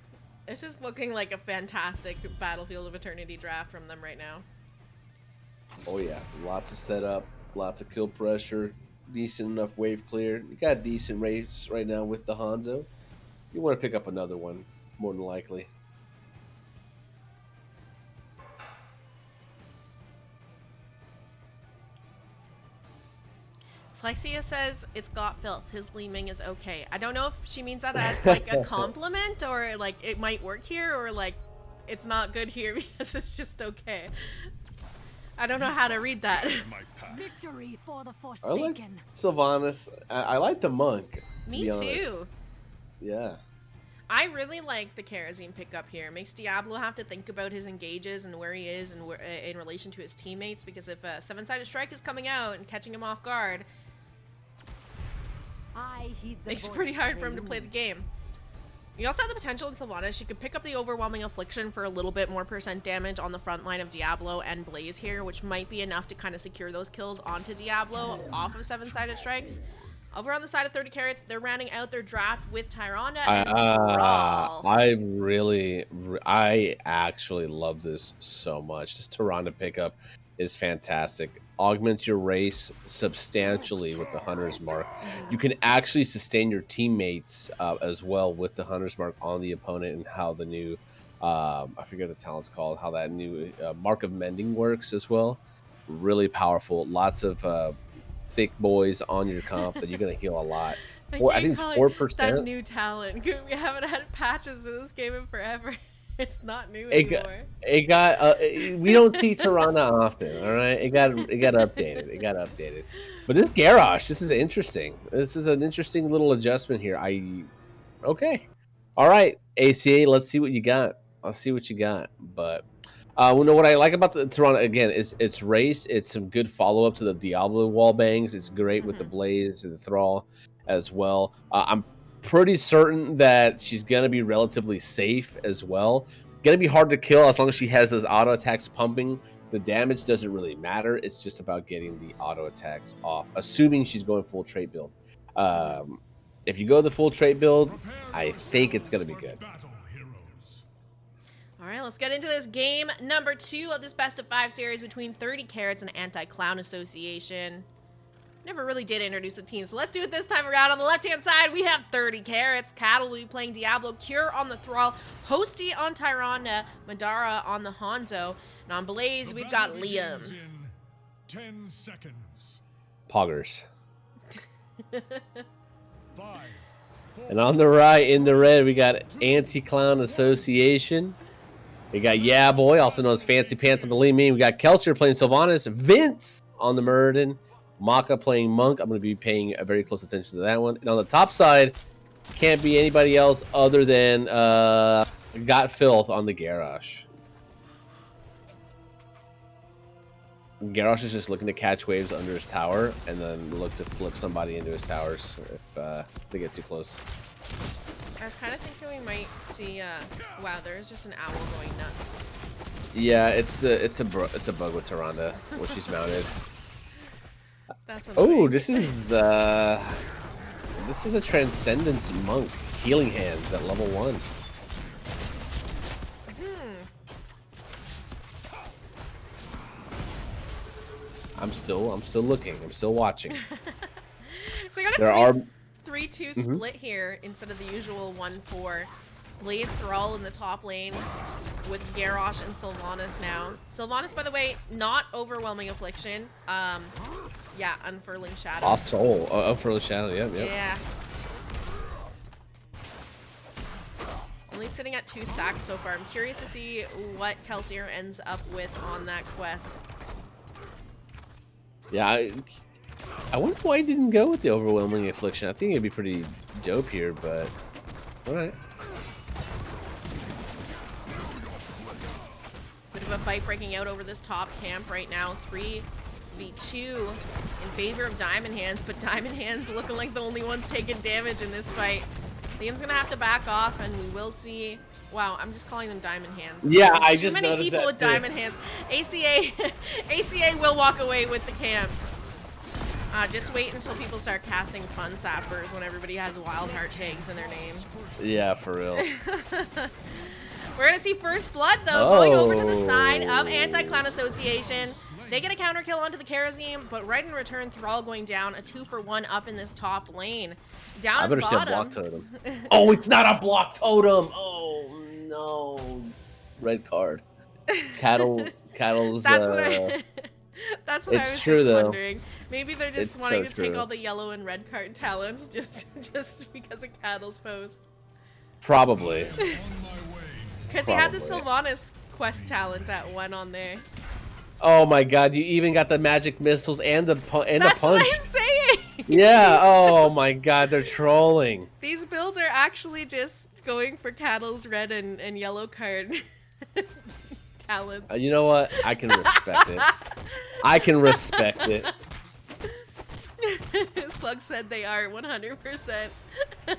This is looking like a fantastic Battlefield of Eternity draft from them right now.
Oh yeah, lots of setup, lots of kill pressure, decent enough wave clear. You got a decent race right now with the Hanzo. You want to pick up another one, more than likely.
Slexia says it's got filth. His Ming is okay. I don't know if she means that as like a compliment or like it might work here or like it's not good here because it's just okay. I don't know how to read that.
My path.
Victory for the
I like
Forsaken.
Sylvanas. I like the monk. To
Me
be honest.
too.
Yeah.
I really like the Kerosene pickup here. Makes Diablo have to think about his engages and where he is and where, in relation to his teammates. Because if a 7-sided strike is coming out and catching him off guard,
I heed the
makes it
voice
pretty hard
of
for him to play the
Elune.
game. You also have the potential in Sylvanas. She could pick up the Overwhelming Affliction for a little bit more % damage on the front line of Diablo and Blaze here, which might be enough to kind of secure those kills onto Diablo off of 7-sided strikes. Over on the side of 30 carats, they're rounding out their draft with Tyrande and Brawl.
I actually love this so much. This Tyrande pickup is fantastic. Augments your race substantially with the Hunter's Mark. You can actually sustain your teammates as well with the Hunter's Mark on the opponent and how the new, I forget what the talent's called, how that new Mark of Mending works as well. Really powerful. Lots of thick boys on your comp that you're going to heal a lot. I think it's 4%.
That new talent. We haven't had patches in this game in forever. It's not new
It got we don't see Tyrande often, all right? It got updated. It got updated. But this Garrosh, this is interesting. This is an interesting little adjustment here. Okay. All right, ACA, let's see what you got. I'll see what you got. But what I like about the Tyrande again is its race. It's some good follow up to the Diablo wall bangs. It's great with the Blaze and the Thrall as well. I'm pretty certain that she's gonna be relatively safe as well. Gonna be hard to kill as long as she has those auto attacks pumping. The damage doesn't really matter. It's just about getting the auto attacks off, assuming she's going full trait build. If you go the full trait build, I think it's gonna be good.
Battle, heroes.
All right, let's get into this game number 2 of this best of 5 series between 30 carats and Anti-Clown Association. Never really did introduce the team, so let's do it this time around. On the left-hand side, we have 30 carats. Cattle will be playing Diablo, Cure on the Thrall, Hosty on Tyrande, Madara on the Hanzo, and on Blaze, we've got
Battle begins
Liam.
in 10 seconds.
Poggers.
5, 4,
And on the right, in the red, we got Anti-Clown Association. We got Yeah Boy, also known as Fancy Pants on the Lee Meme. We got Kelsier playing Sylvanas. Vince on the Muradin. Maka playing Monk. I'm going to be paying a very close attention to that one. And on the top side, can't be anybody else other than Got Filth on the Garrosh. Garrosh is just looking to catch waves under his tower and then look to flip somebody into his towers if they get too close.
I was kind of thinking we might see, wow, there's just an owl going nuts.
Yeah, it's a bug with Tyrande when she's mounted.
That's
Oh,
annoying.
this is a Transcendence Monk. Healing Hands at level 1. I'm still looking. I'm still watching.
So I got
There
a
are
3-2 split here instead of the usual 1-4. Blaze Thrall in the top lane with Garrosh and Sylvanas now. Sylvanas, by the way, not Overwhelming Affliction. Yeah, Unfurling Shadows.
Lost Soul. Oh, Unfurling Shadow. Yep.
Yeah. Only sitting at 2 stacks so far. I'm curious to see what Kelsier ends up with on that quest.
Yeah. I wonder why he didn't go with the Overwhelming Affliction. I think it'd be pretty dope here, but all right.
Bit of a fight breaking out over this top camp right now. 3v2 in favor of Diamond Hands, but Diamond Hands looking like the only ones taking damage in this fight. Liam's gonna have to back off, and we will see. Wow, I'm just calling them Diamond Hands.
Yeah,
There's
I
too
just
many
noticed
people
that
with
too.
Diamond Hands. ACA will walk away with the camp. Just wait until people start casting Fun Sappers when everybody has Wild Heart tags in their name.
Yeah, for real.
We're gonna see First Blood though, going over to the side of Anti-Clown Association. They get a counter kill onto the Kerosene, but right in return, Thrall going down, a 2-for-1 up in this top lane. Down
I
at the
better see a
bottom.
block totem. Oh, it's not a block totem. Oh no, red card. Cattle's.
That's what I. That's what I
It's
was
true,
just
though.
wondering. Maybe they're just
It's
wanting
so
to take
true.
all the yellow and red card talents just because of Cattle's post.
Probably.
On my way.
Because he had the
Probably.
Sylvanas quest talent at 1 on there.
Oh my God! You even got the magic missiles and the punch.
That's what I'm saying.
Yeah. Oh my God! They're trolling.
These builds are actually just going for Cattle's red and yellow card talents.
You know what? I can respect it. I can respect it.
Slug said they are 100%.
I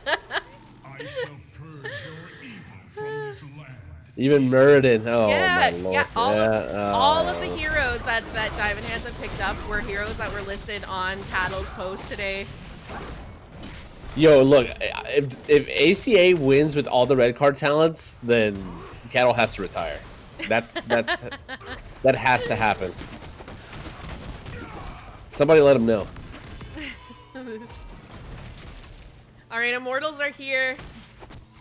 shall purge your evil from this land.
Even Muradin. Oh
Yeah,
my lord.
yeah. All of the
oh.
heroes that Diamond Hands have picked up were heroes that were listed on Cattle's post today.
Yo, look. If ACA wins with all the red card talents, then Cattle has to retire. That has to happen. Somebody let him know.
All right, Immortals are here.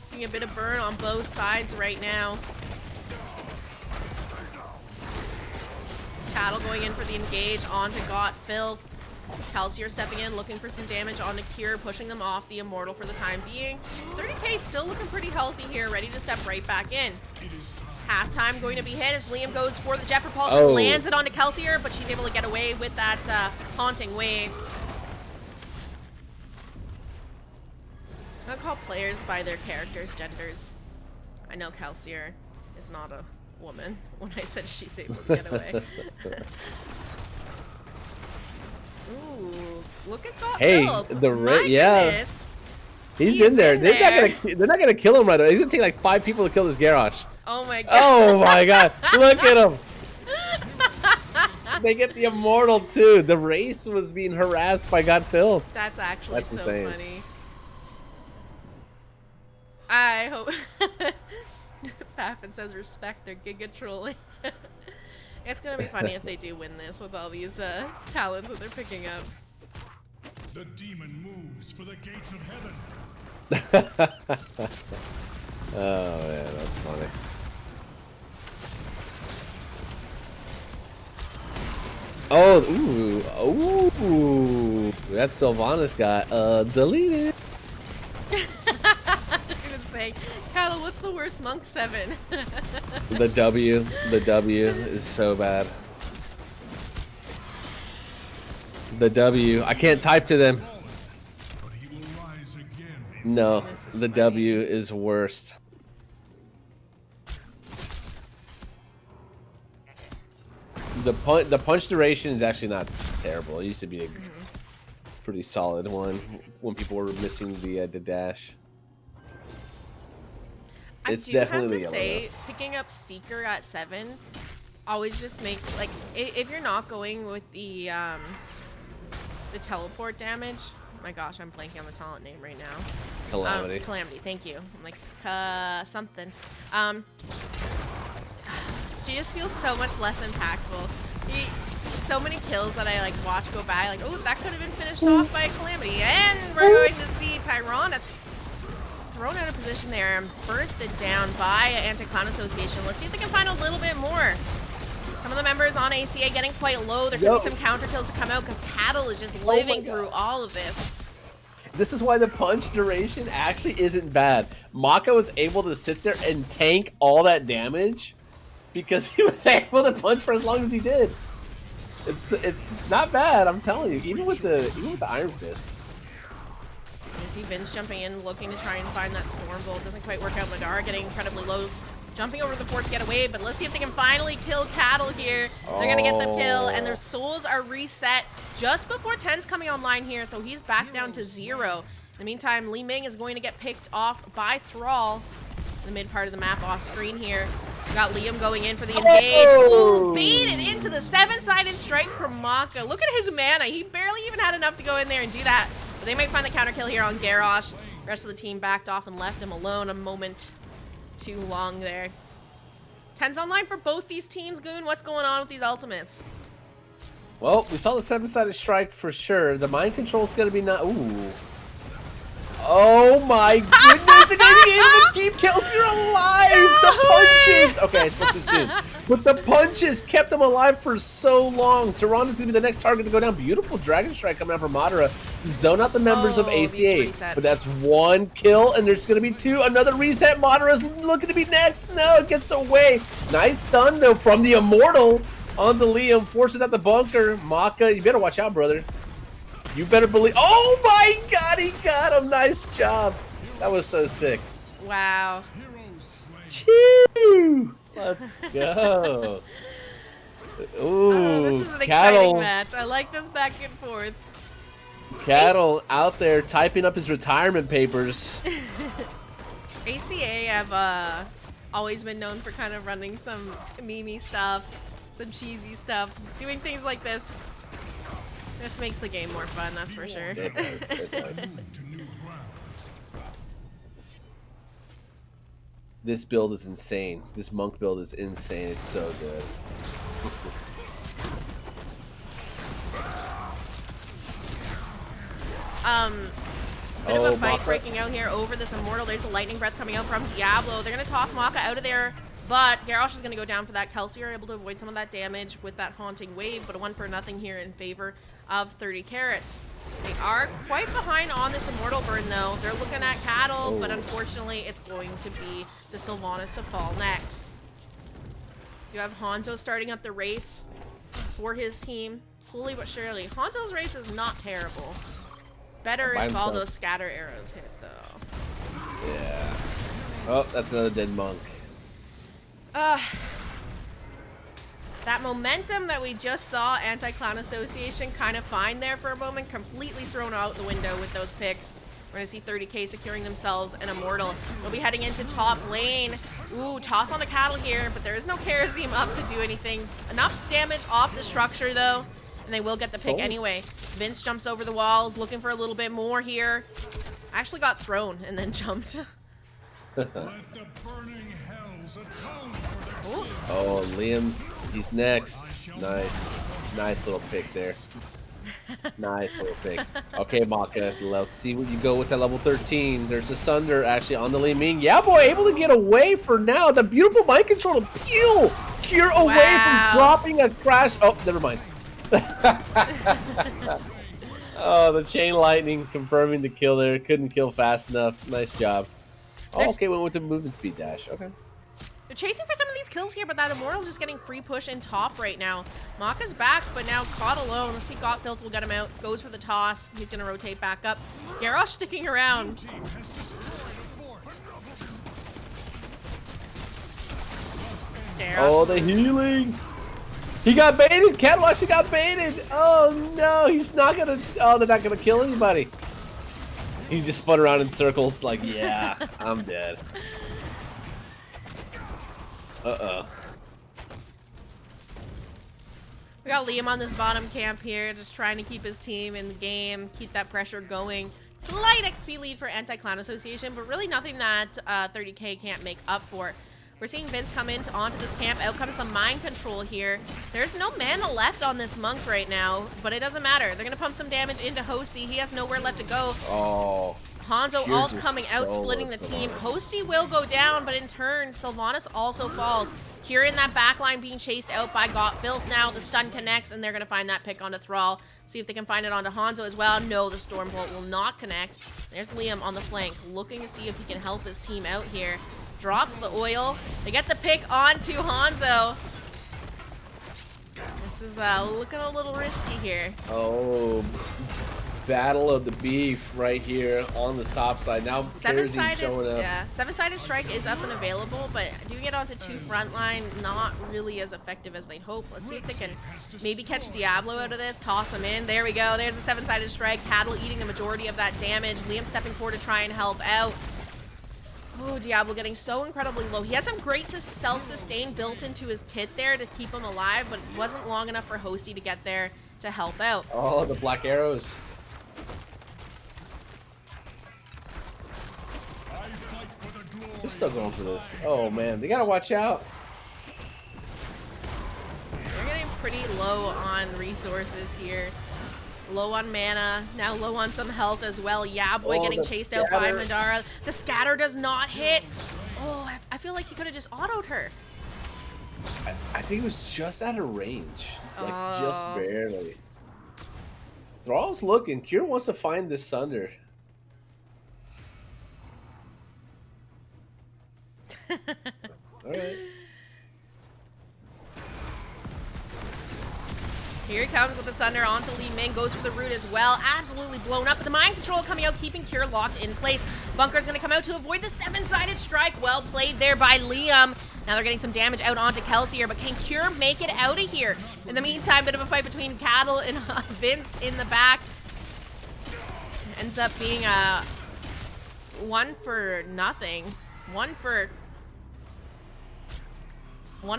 Seeing a bit of burn on both sides right now. Cattle going in for the engage onto Got Phil. Kelsier stepping in, looking for some damage onto Cure, pushing them off the Immortal for the time being. 30k still looking pretty healthy here, ready to step right back in. Halftime going to be hit as Liam goes for the Jet Propulsion,
Oh.
lands it onto Kelsier, but she's able to get away with that Haunting Wave. I don't call players by their characters' genders. I know Kelsier is not a woman when I said she's able to get away. Ooh, look at God.
Hey,
Phil.
the
My
yeah.
goodness.
He's in there.
in
They're not gonna kill him right away. He's gonna take like 5 people to kill this Garrosh.
Oh my god.
Oh my God! Look at him. They get the Immortal too. The race was being harassed by God Phil.
That's actually
That's
so
insane.
funny. I hope Paffin says respect their giga trolling. It's gonna be funny if they do win this with all these talents that they're picking up.
The demon moves for the gates of heaven.
Oh man, that's funny. Oh, ooh, that Sylvanas got deleted.
Even saying, Cattle, what's the worst monk 7?
The W is so bad. The W, I can't type to them.
But he will rise again.
No,
This is
the
funny.
W is worst. The punch duration is actually not terrible. It used to be a pretty solid one when people were missing the dash. It's
I do have
definitely
to
yellow
say, picking up Seeker at 7 always just makes, like, if you're not going with the teleport damage. My gosh, I'm blanking on the talent name right now.
Calamity.
Calamity, thank you. I'm like, something. She just feels so much less impactful. So many kills that I like watch go by, like, oh, that could have been finished off by a Calamity. And we're going to see Tyrone thrown out of position there and bursted down by Anti-Clown Association. Let's see if they can find a little bit more. Some of the members on ACA getting quite low. There could be some counter kills to come out because Cattle is just living through all of this.
This is why the punch duration actually isn't bad. Maka was able to sit there and tank all that damage because he was able to punch for as long as he did. It's not bad, I'm telling you. Even with the Iron Fist.
You see Vince jumping in, looking to try and find that Storm Bolt. Doesn't quite work out. Madara getting incredibly low. Jumping over the fort to get away, but let's see if they can finally kill Cattle here. They're going to get the kill, and their souls are reset just before 10's coming online here, so he's back down to 0. In the meantime, Li Ming is going to get picked off by Thrall in the mid part of the map off screen here. We got Liam going in for the engage. Ooh, baited into the 7-sided strike from Maka. Look at his mana. He barely even had enough to go in there and do that, but they might find the counter kill here on Garrosh. The rest of the team backed off and left him alone a moment too long there. 10's online for both these teams, Goon. What's going on with these ultimates?
Well, we saw the 7-sided strike for sure. The mind control's gonna be not. Ooh. Oh my goodness! It doesn't even keep kills. You're alive. No! The punches. Okay, I spoke too soon. But the punches kept him alive for so long. Tyrannus gonna be the next target to go down. Beautiful Dragon Strike coming out from Madara. Zone out the members of ACA. But that's 1 kill, and there's gonna be 2. Another reset. Madara's looking to be next. No, it gets away. Nice stun though from the Immortal onto Liam. Forces out the bunker. Maka, you better watch out, brother. You better believe. Oh my God, he got him. Nice job. That was so sick.
Wow.
Choo! Let's go. Ooh,
this is an exciting
Cattle.
match. I like this back and forth.
Cattle out there typing up his retirement papers.
ACA have always been known for kind of running some meme stuff, some cheesy stuff, doing things like this. This makes the game more fun, that's for sure.
This build is insane. This monk build is insane. It's so good.
Bit of a fight
Maka
breaking out here over this Immortal. There's a lightning breath coming out from Diablo. They're gonna toss Maka out of there, but Garrosh is gonna go down for that. Kelsey are able to avoid some of that damage with that haunting wave, but a 1-for-0 here in favor of 30 carats. They are quite behind on this Immortal burn though. They're looking at Cattle, but unfortunately it's going to be the Sylvanas to fall next. You have Hanzo starting up the race for his team, slowly but surely. Hanzo's race is not terrible. Better if all those scatter arrows hit though.
Yeah. Oh, that's another dead monk.
That momentum that we just saw Anti-Clan Association kind of find there for a moment, completely thrown out the window with those picks. We're going to see 30k securing themselves an Immortal. They'll be heading into top lane. Ooh, toss on the Cattle here, but there is no Kharazim up to do anything. Enough damage off the structure, though, and they will get the pick anyway. Vince jumps over the walls, looking for a little bit more here. Actually got thrown and then jumped.
Let the burning hells atone for their sins.
Oh, Liam, he's next. Nice. Nice little pick there. Nice little pick. Okay, Maka, let's see what you go with at level 13. There's the Sunder actually on the Li Ming. Yeah, boy, able to get away for now. The beautiful mind control to peel. Cure away from dropping a crash. Oh, never mind. Oh, the chain lightning confirming the kill there. Couldn't kill fast enough. Nice job. Oh, okay, went with the movement speed dash. Okay.
They're chasing for some of these kills here, but that Immortal's just getting free push in top right now. Maka's back, but now caught alone. Let's see, Gotfilth will get him out. Goes for the toss. He's going to rotate back up. Garrosh sticking around. Garrosh.
Oh, the healing. He got baited. Cattle actually got baited. Oh, no. He's not going to... Oh, they're not going to kill anybody. He just spun around in circles like, yeah, I'm dead. Uh-oh.
We got Liam on this bottom camp here, just trying to keep his team in the game, keep that pressure going. Slight XP lead for Anti-Clan Association, but really nothing that 30k can't make up for. We're seeing Vince come onto this camp. Out comes the mind control here. There's no mana left on this monk right now, but it doesn't matter. They're going to pump some damage into Hosty. He has nowhere left to go.
Oh.
Hanzo
Here's
all
just
coming out,
so
splitting the
low.
team. Hosty will go down, but in turn, Sylvanas also falls. Here in that backline being chased out by Got Filth now. The stun connects, and they're going to find that pick onto Thrall. See if they can find it onto Hanzo as well. No, the Stormbolt will not connect. There's Liam on the flank, looking to see if he can help his team out here. Drops the oil. They get the pick onto Hanzo. This is looking a little risky here.
Oh, battle of the beef right here on the top side. Now Kerazine showing up.
Yeah, seven-sided strike is up and available, but doing it onto 2 frontline, not really as effective as they'd hope. Let's see if they can maybe catch Diablo out of this, toss him in. There we go. There's a 7-sided strike. Cattle eating the majority of that damage. Liam stepping forward to try and help out. Oh, Diablo getting so incredibly low. He has some great self-sustain built into his kit there to keep him alive, but it wasn't long enough for Hosty to get there to help out.
Oh, the black arrows. They're still going for this. Oh man, they gotta watch out.
They're getting pretty low on resources here. Low on mana, now low on some health as well. Yaboy getting chased out by Madara. The scatter does not hit. Oh, I feel like he could have just autoed her.
I think it was just out of range. Like, just
Oh.
barely. Thrall's looking. Cure wants to find this Sunder. Alright.
Here he comes with the Sunder onto Li Ming, goes for the root as well. Absolutely blown up, but the mind control coming out, keeping Cure locked in place. Bunker's gonna come out to avoid the 7-sided strike. Well played there by Liam. Now they're getting some damage out onto Kelsier, but can Cure make it out of here? In the meantime, bit of a fight between Cattle and Vince in the back. Ends up being a 1 for nothing. 1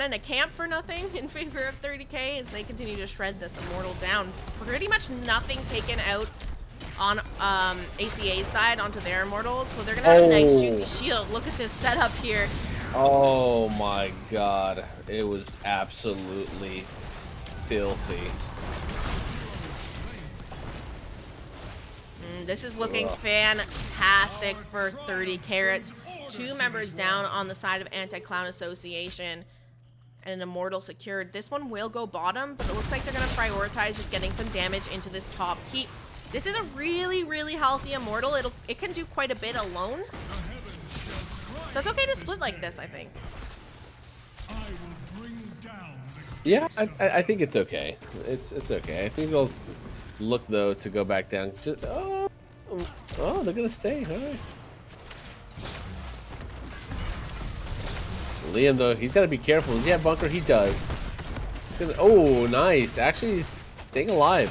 in a camp for nothing in favor of 30k as they continue to shred this Immortal down. Pretty much nothing taken out on ACA's side onto their Immortals, so they're gonna have a nice juicy shield. Look at this setup here.
Oh my god. It was absolutely filthy.
This is looking fantastic for 30 carats. 2 members down on the side of Anti-Clown Association and an Immortal secured. This one will go bottom, but it looks like they're going to prioritize just getting some damage into this top keep. This is a really, really healthy Immortal. It can do quite a bit alone. So it's okay to split like this, I think.
Yeah, I think it's okay. It's okay. I think they'll look though to go back down. Just, oh, they're gonna stay. All right. Liam though, he's gotta be careful. Does he have bunker? He does. He's gonna, oh, nice. Actually, he's staying alive.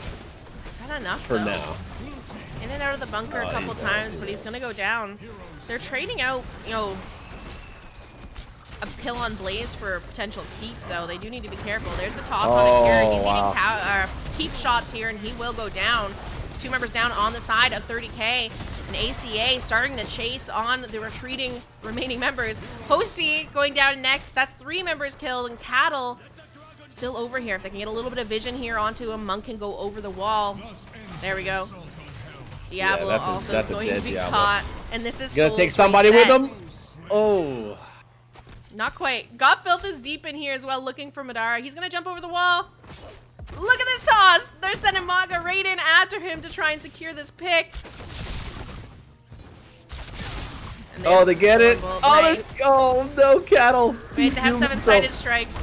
Is that enough
For
though?
now.
In and out of the bunker a couple times, but he's gonna go down. They're trading out, you know, a kill on Blaze for a potential keep, though. They do need to be careful. There's the toss on it here. He's eating keep shots here, and he will go down. There's 2 members down on the side of 30k. And ACA starting the chase on the retreating remaining members. Hosty going down next. That's 3 members killed, and Cattle still over here. If they can get a little bit of vision here onto him, Monk can go over the wall. There we go. Diablo also is going to be caught. And this is
gonna take somebody with him. Oh.
Not quite. God Filth is deep in here as well, looking for Madara. He's gonna jump over the wall. Look at this toss! They're sending Maga right in after him to try and secure this pick.
Oh, they get it.
Stormbolt.
Oh,
Nice.
oh no, Cattle.
We have to have 7-sided strikes.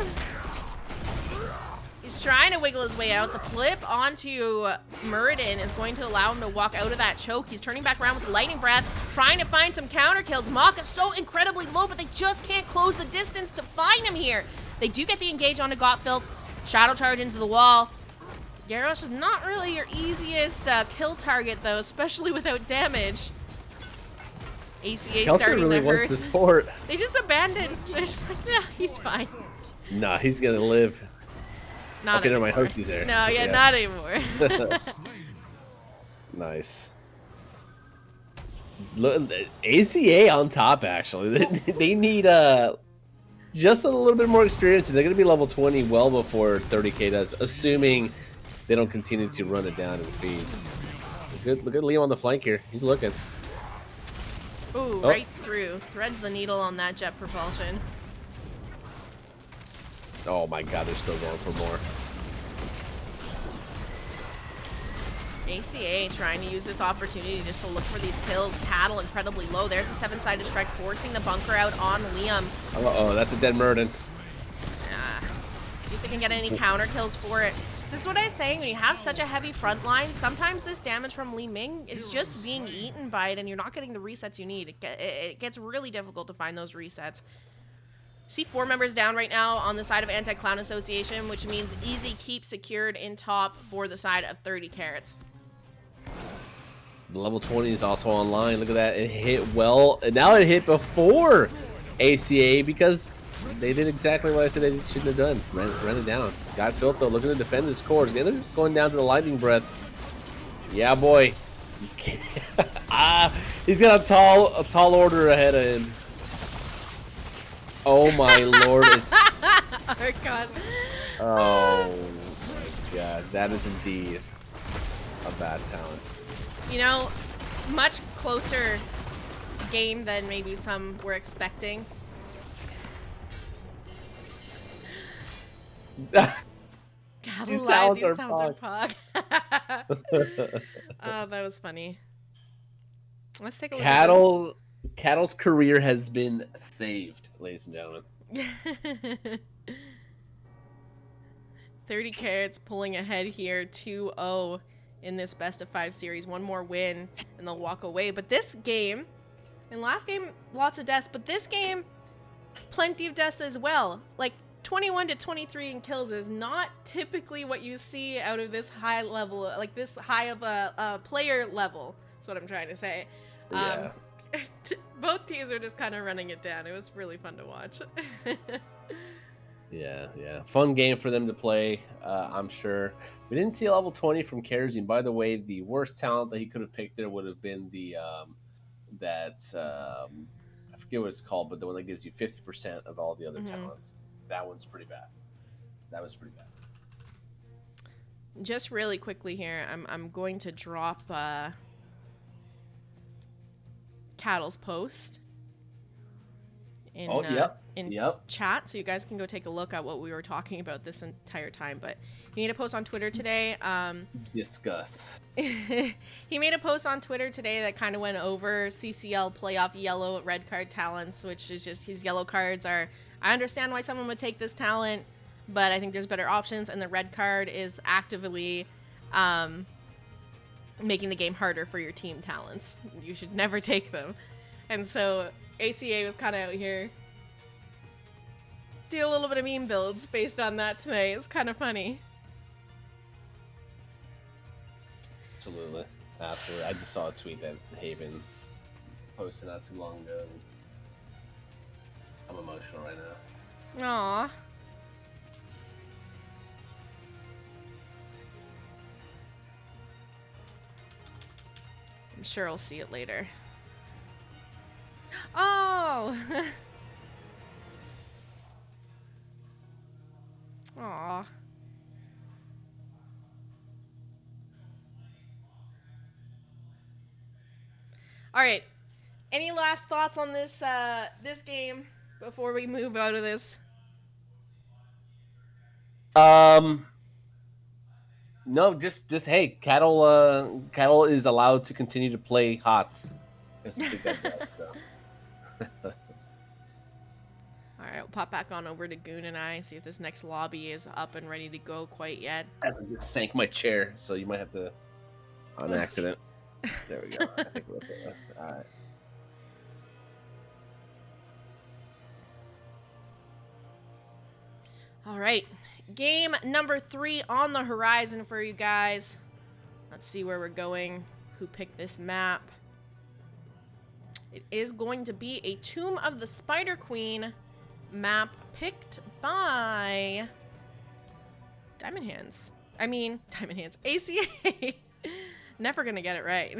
He's trying to wiggle his way out. The flip onto Muradin is going to allow him to walk out of that choke. He's turning back around with Lightning Breath, trying to find some counter kills. Maka's so incredibly low, but they just can't close the distance to find him here. They do get the engage onto Gotfilth. Shadow charge into the wall. Garrosh is not really your easiest kill target, though, especially without damage. ACA starting
really
to
wants
hurt.
this port.
They just abandoned. They're just like, nah, he's fine.
Nah, he's gonna live.
Not
Okay, never mind.
anymore.
Hosty's there.
No, yeah, not anymore.
Nice. Look, ACA on top, actually. They need just a little bit more experience, and they're going to be level 20 well before 30k does, assuming they don't continue to run it down and feed. Look at Liam on the flank here. He's looking.
Ooh,
Oh.
right through. Threads the needle on that jet propulsion.
Oh my god, they're still going for more.
ACA trying to use this opportunity just to look for these kills. Cattle incredibly low. There's the 7-sided strike, forcing the bunker out on Liam.
Uh-oh, that's a dead Murden.
See if they can get any counter kills for it. This is what I was saying, when you have such a heavy front line, sometimes this damage from Li Ming is just being eaten by it and you're not getting the resets you need. It gets really difficult to find those resets. See 4 members down right now on the side of Anti-Clown Association, which means easy keep secured in top for the side of 30 carats.
The level 20 is also online. Look at that. It hit well. And now it hit before ACA because they did exactly what I said they shouldn't have done. Ran it down. Got Filtho looking to defend his core. The other going down to the lightning breath. Yeah, boy. He's got a tall order ahead of him. Oh my lord. It's...
Oh god.
Oh my god. That is indeed a bad talent.
You know, much closer game than maybe some were expecting. Gotta
These
lie,
talents
these
are
talents are pog. Oh, that was funny. Let's take a look at
Cattle's career has been saved, ladies and gentlemen.
this. 30 carats pulling ahead here, 2-0 in this best of 5 series. One more win and they'll walk away. But this game, and last game, lots of deaths, but this game, plenty of deaths as well. Like 21 to 23 in kills is not typically what you see out of this high level, like this high of a player level. That's what I'm trying to say.
Yeah.
Both teams are just kind of running it down. It was really fun to watch.
Yeah. Fun game for them to play, I'm sure. We didn't see a level 20 from Kerzin. By the way, the worst talent that he could have picked there would have been the I forget what it's called, but the one that gives you 50% of all the other talents. That one's pretty bad. That was pretty bad.
Just really quickly here, I'm going to drop Cattle's post in chat, so you guys can go take a look at what we were talking about this entire time. But he made a post on Twitter today.
Discuss.
He made a post on Twitter today that kind of went over CCL playoff yellow red card talents, which is just his yellow cards are. I understand why someone would take this talent, but I think there's better options, and the red card is actively making the game harder for your team talents. You should never take them. And so ACA was kind of out here do a little bit of meme builds based on that tonight. It's kind of funny.
Absolutely. I just saw a tweet that Haven posted not too long ago. I'm emotional right now.
Aww. I'm sure I'll see it later. Oh! Aw. Alright. Any last thoughts on this this game before we move out of this?
No, just hey, Cattle is allowed to continue to play HOTS.
Alright, we'll pop back on over to Goon and I, see if this next lobby is up and ready to go quite yet.
I just sank my chair, so you might have to on accident. There we go. I think we're okay. Alright.
Alright. Game number 3 on the horizon for you guys. Let's see where we're going. Who picked this map? It is going to be a Tomb of the Spider Queen map picked by Diamond Hands. ACA. Never gonna get it right.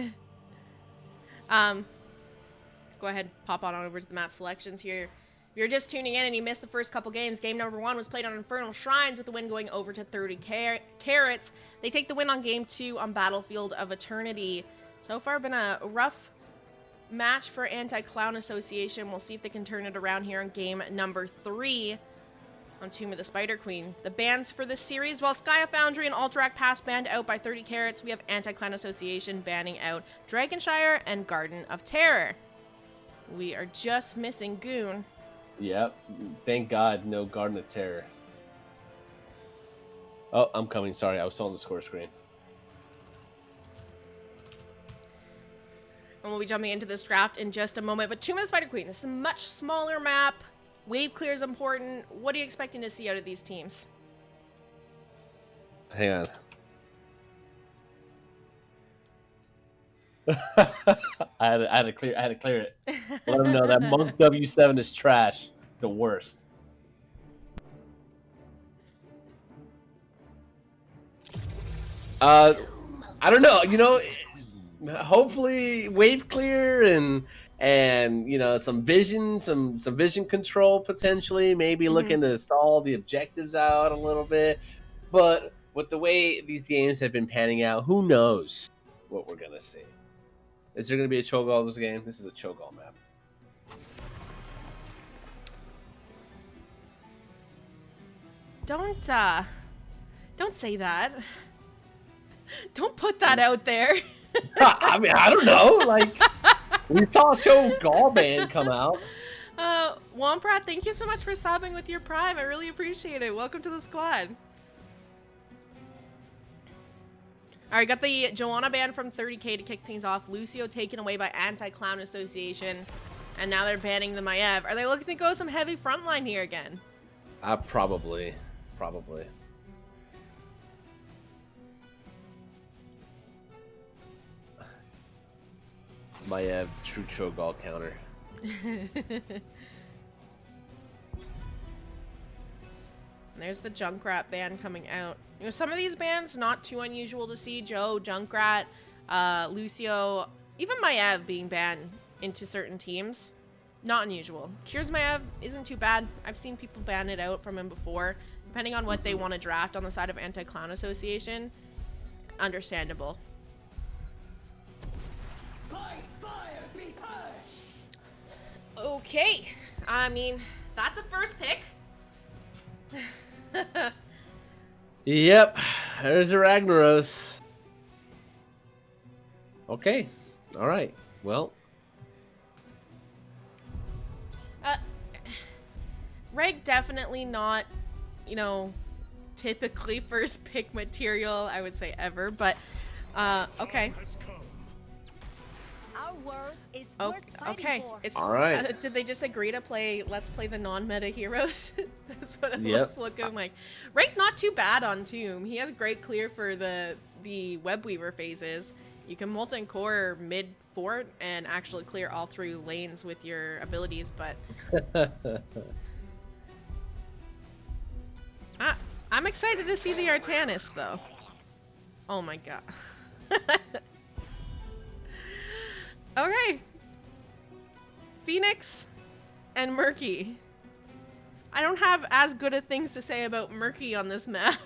Go ahead, pop on over to the map selections here. If you're just tuning in and you missed the first couple games, game number 1 was played on Infernal Shrines with the win going over to 30 carats. They take the win on game 2 on Battlefield of Eternity. So far been a rough match for Anti-Clown Association. We'll see if they can turn it around here in game number 3 on Tomb of the Spider Queen. The bans for this series, while Skya Foundry and Alterac Pass banned out by 30 carats, we have Anti-Clown Association banning out Dragonshire and Garden of Terror. We are just missing Goon.
Yep. Thank God, no Garden of Terror. Oh, I'm coming. Sorry, I was still on the score screen.
And we'll be jumping into this draft in just a moment. But Tomb of the Spider Queen, this is a much smaller map. Wave clear is important. What are you expecting to see out of these teams?
Hang on. I had to clear it. Let them know that Monk W7 is trash. The worst. I don't know. You know, hopefully wave clear and you know some vision control potentially. Maybe looking to stall the objectives out a little bit. But with the way these games have been panning out, who knows what we're gonna see? Is there gonna be a Cho'Gall this game? This is a Cho'Gall map.
Don't say that. Don't put that out there.
I mean, I don't know. Like, we saw a Cho'Gall band come out.
Womprat, thank you so much for subbing with your Prime. I really appreciate it. Welcome to the squad. All right, got the Joanna ban from 30k to kick things off. Lucio taken away by Anti-Clown Association. And now they're banning the Maiev. Are they looking to go some heavy frontline here again?
Probably. Maiev, true Cho'Gall counter.
There's the Junkrat ban coming out. You know, some of these bans, not too unusual to see. Joe, Junkrat, Lucio, even Maiev being banned into certain teams. Not unusual. Kier's Maiev isn't too bad. I've seen people ban it out from him before. Depending on what they want to draft on the side of Anti-Clown Association. Understandable.
By fire be purged.
Okay. I mean, that's a first pick.
Yep, there's a Ragnaros. Okay, all right. Well,
Reg definitely not, you know, typically first pick material, I would say ever, but okay.
Our world is
Oh,
worth fighting
okay.
for.
It's
All right.
did they just agree to play? Let's play the non-meta heroes. That's what it
Yep.
looks looking like. Reg's not too bad on Tomb. He has great clear for the Webweaver phases. You can multi and core mid fort and actually clear all 3 lanes with your abilities. But I'm excited to see the Artanis though. Oh my god. Okay. Phoenix and Murky. I don't have as good of things to say about Murky on this map.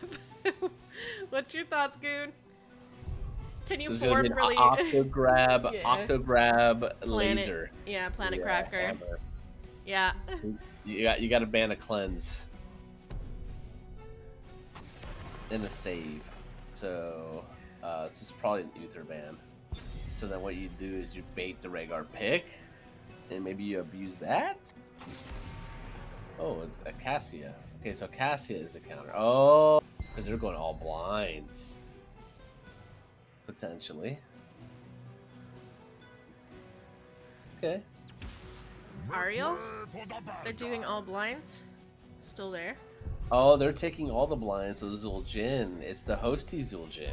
What's your thoughts, Goon? Can you
there's
form
gonna be
really
an Octograb,
Yeah.
Octograb
Planet?
laser.
Yeah, Planet
Yeah,
Cracker.
hammer.
Yeah.
So you got to ban a cleanse and a save. So this is probably an Uther ban. So then what you do is you bait the Rhaegar pick, and maybe you abuse that. Oh, a Cassia. Okay, so Cassia is the counter. Oh, because they're going all blinds. Potentially. Okay.
Ariel? They're doing all blinds. Still there.
Oh, they're taking all the blinds, so Zul'jin. It's the hosty Zul'jin.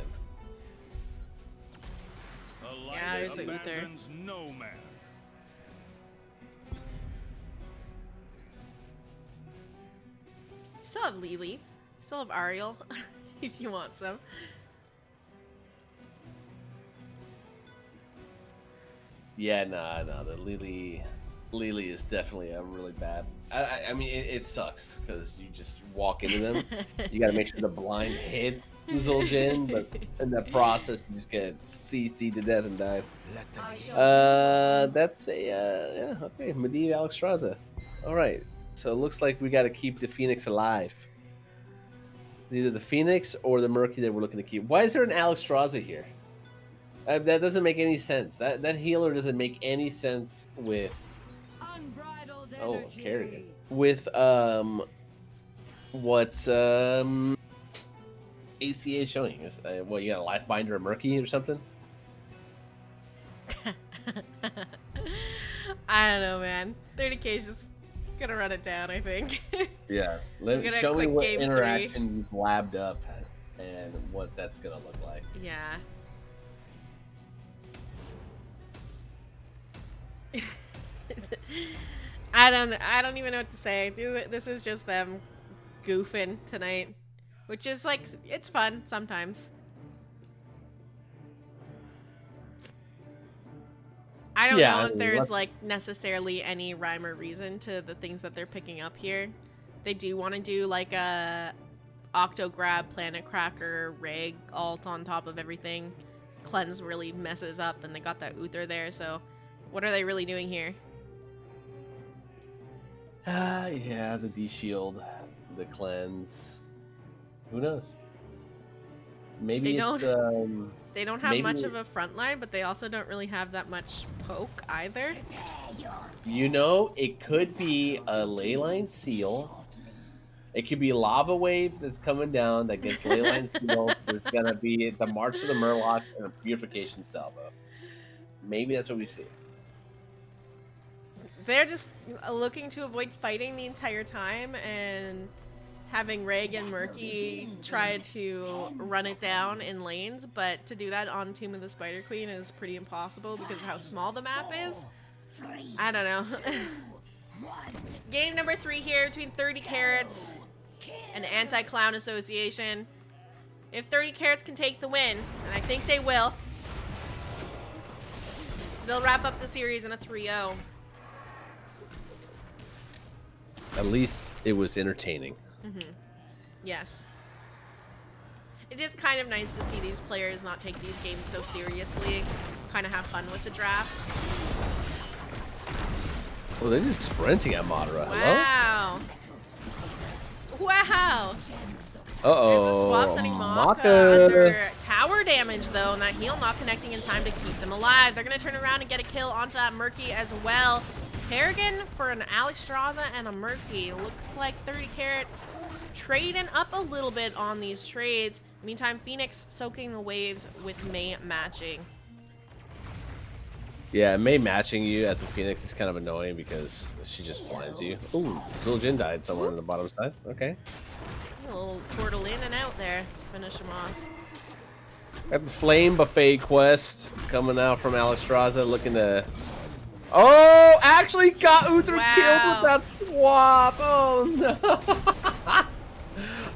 Yeah, there's the Uther.
No man.
Still have Lily. Still have Ariel, if you want some.
Yeah, no, the Lily is definitely a really bad. I mean, it sucks because you just walk into them. You got to make sure the blind hit Zul'jin, but in that process, you just get CC'd to death and died.
I shall
That's a yeah, okay, Medivh Alexstrasza. All right, so it looks like we got to keep the Phoenix alive. It's either the Phoenix or the Murky that we're looking to keep. Why is there an Alexstrasza here? That doesn't make any sense. That healer doesn't make any sense with
unbridled
Kerrigan.
energy.
With what ACA is showing us. What, you got a life binder or Murky or something?
I don't know, man. 30k is just gonna run it down, I think.
Yeah.
We're gonna
Show me
click
what
game 3.
interaction you've labbed up and what that's gonna look like.
Yeah. I don't even know what to say. This is just them goofing tonight, which is like, it's fun sometimes. I don't know if there's like necessarily any rhyme or reason to the things that they're picking up here. They do want to do like a Octo Grab, Planet Cracker, Reg alt on top of everything. Cleanse really messes up, and they got that Uther there, so what are they really doing here?
Yeah, the D shield, the cleanse. Who knows? Maybe
They
it's
They don't have
maybe
much of a front line, but they also don't really have that much poke either.
you know, it could be a leyline seal. It could be a lava wave that's coming down that gets leyline sealed. There's gonna be the March of the Murloc and a purification salvo. Maybe that's what we see.
They're just looking to avoid fighting the entire time and having Reg and Murky try to run it down in lanes, but to do that on Tomb of the Spider Queen is pretty impossible because of how small the map is. I don't know. Game number 3 here between 30 Carats and Anti-Clown Association. If 30 Carats can take the win, and I think they will, they'll wrap up the series in a 3-0.
At least it was entertaining.
Yes. It is kind of nice to see these players not take these games so seriously. Kind of have fun with the drafts.
Oh, they're just sprinting at Madara.
Wow. Wow.
Uh-oh.
There's a swap sending Maka under tower damage, though, and that heal not connecting in time to keep them alive. They're going to turn around and get a kill onto that Murky as well. Kerrigan for an Alexstrasza and a Murky. Looks like 30 Carats trading up a little bit on these trades. Meantime, Phoenix soaking the waves with May matching.
Yeah, May matching you as a Phoenix is kind of annoying because she just blinds you. Ooh, Zul'jin died somewhere on the bottom side. Okay.
A little portal in and out there to finish him off.
Got the Flame Buffet quest coming out from Alexstrasza, looking to... Oh, actually got Uther killed with that swap. Oh, no.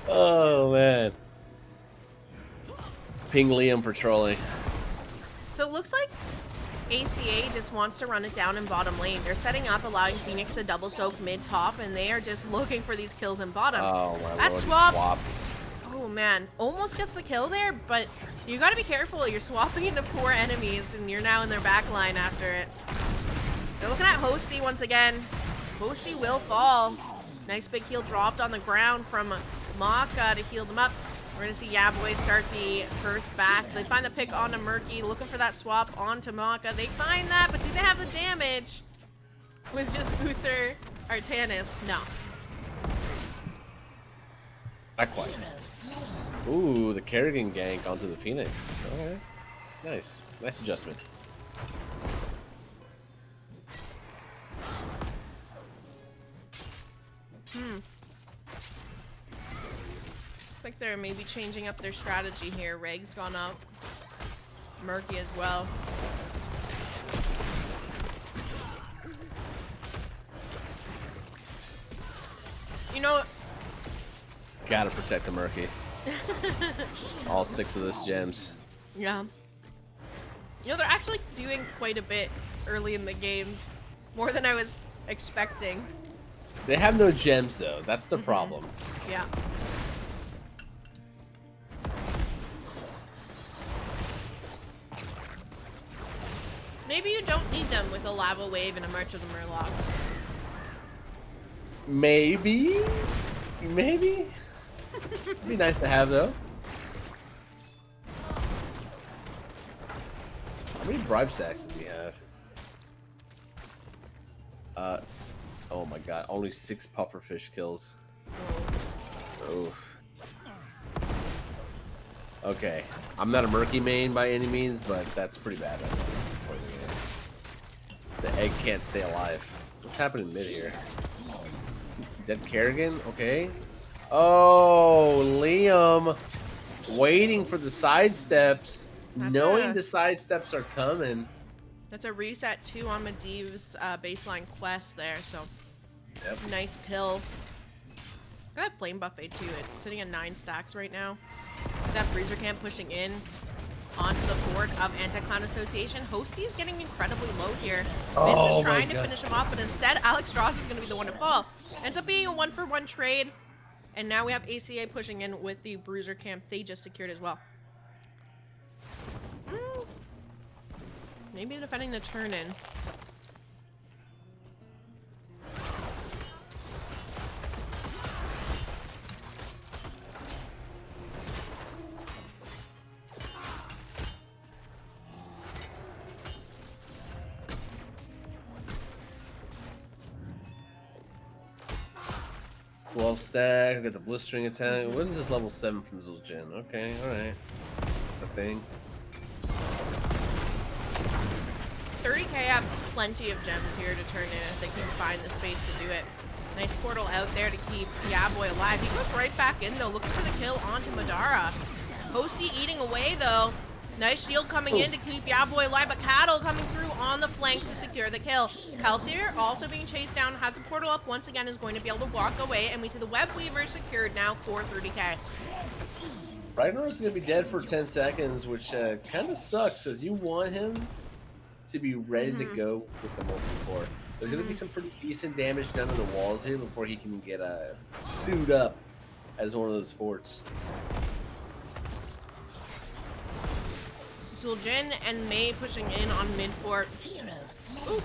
Oh, man. Ping Liam for trolling.
So it looks like ACA just wants to run it down in bottom lane. They're setting up, allowing Phoenix to double soak mid-top, and they are just looking for these kills in bottom.
Oh, my
that
lord,
swap, oh man, almost gets the kill there, but you gotta be careful. You're swapping into 4 enemies, and you're now in their back line after it. They're looking at Hosty once again. Hosty will fall. Nice big heal dropped on the ground from Maka to heal them up. We're going to see Yaboy start the Earth back. They find the pick onto Murky, looking for that swap onto Maka. They find that, but do they have the damage with just Uther Artanis? No.
Not quite. Ooh, the Kerrigan gank onto the Phoenix. Alright. Nice. Nice adjustment.
Looks like they're maybe changing up their strategy here. Reg's gone up. Murky as well. You know,
Gotta protect the Murky. All 6 of those gems.
yeah. You know, they're actually doing quite a bit early in the game. More than I was expecting.
They have no gems, though. That's the problem.
Yeah. maybe you don't need them with a lava wave and a March of the Murloc.
Maybe. Maybe. It'd be nice to have though. How many bribe stacks does he have? Oh my god, only 6 pufferfish kills. Oh. Okay, I'm not a murky main by any means, but that's pretty bad. That's the point of the game. The egg can't stay alive. What's happening mid here? Dead Kerrigan? Okay. Oh, Liam waiting for the side steps, knowing the side steps are coming.
That's a reset too on Medivh's baseline quest there, so
Yep.
nice kill. I have Flame Buffet too. It's sitting at 9 stacks right now. So that Bruiser Camp pushing in onto the fort of Anti-Clown Association. Hosty is getting incredibly low here. Vince is trying to finish him off, but instead Alex Strauss is going to be the one to fall. Ends up being a 1-for-1 trade. And now we have ACA pushing in with the Bruiser Camp they just secured as well. Maybe defending the turn-in.
12 stack, I got the blistering attack. What is this level 7 from Zul'jin? Okay, alright. That's a thing.
30k have plenty of gems here to turn in if they can find the space to do it. Nice portal out there to keep Yaboy alive. He goes right back in though, looking for the kill onto Madara. Hosty eating away though. Nice shield coming in to keep Yaboy alive, but Cattle coming through on the flank to secure the kill. Kelsier also being chased down, has the portal up once again, is going to be able to walk away, and we see the Web Weaver secured now for 30k.
Ragnarok's gonna be dead for 10 seconds, which kind of sucks, because you want him to be ready to go with the multi-core. There's gonna be some pretty decent damage done to the walls here before he can get suit up as one of those forts.
Zul'jin and Mei pushing in on mid fort. Ooh,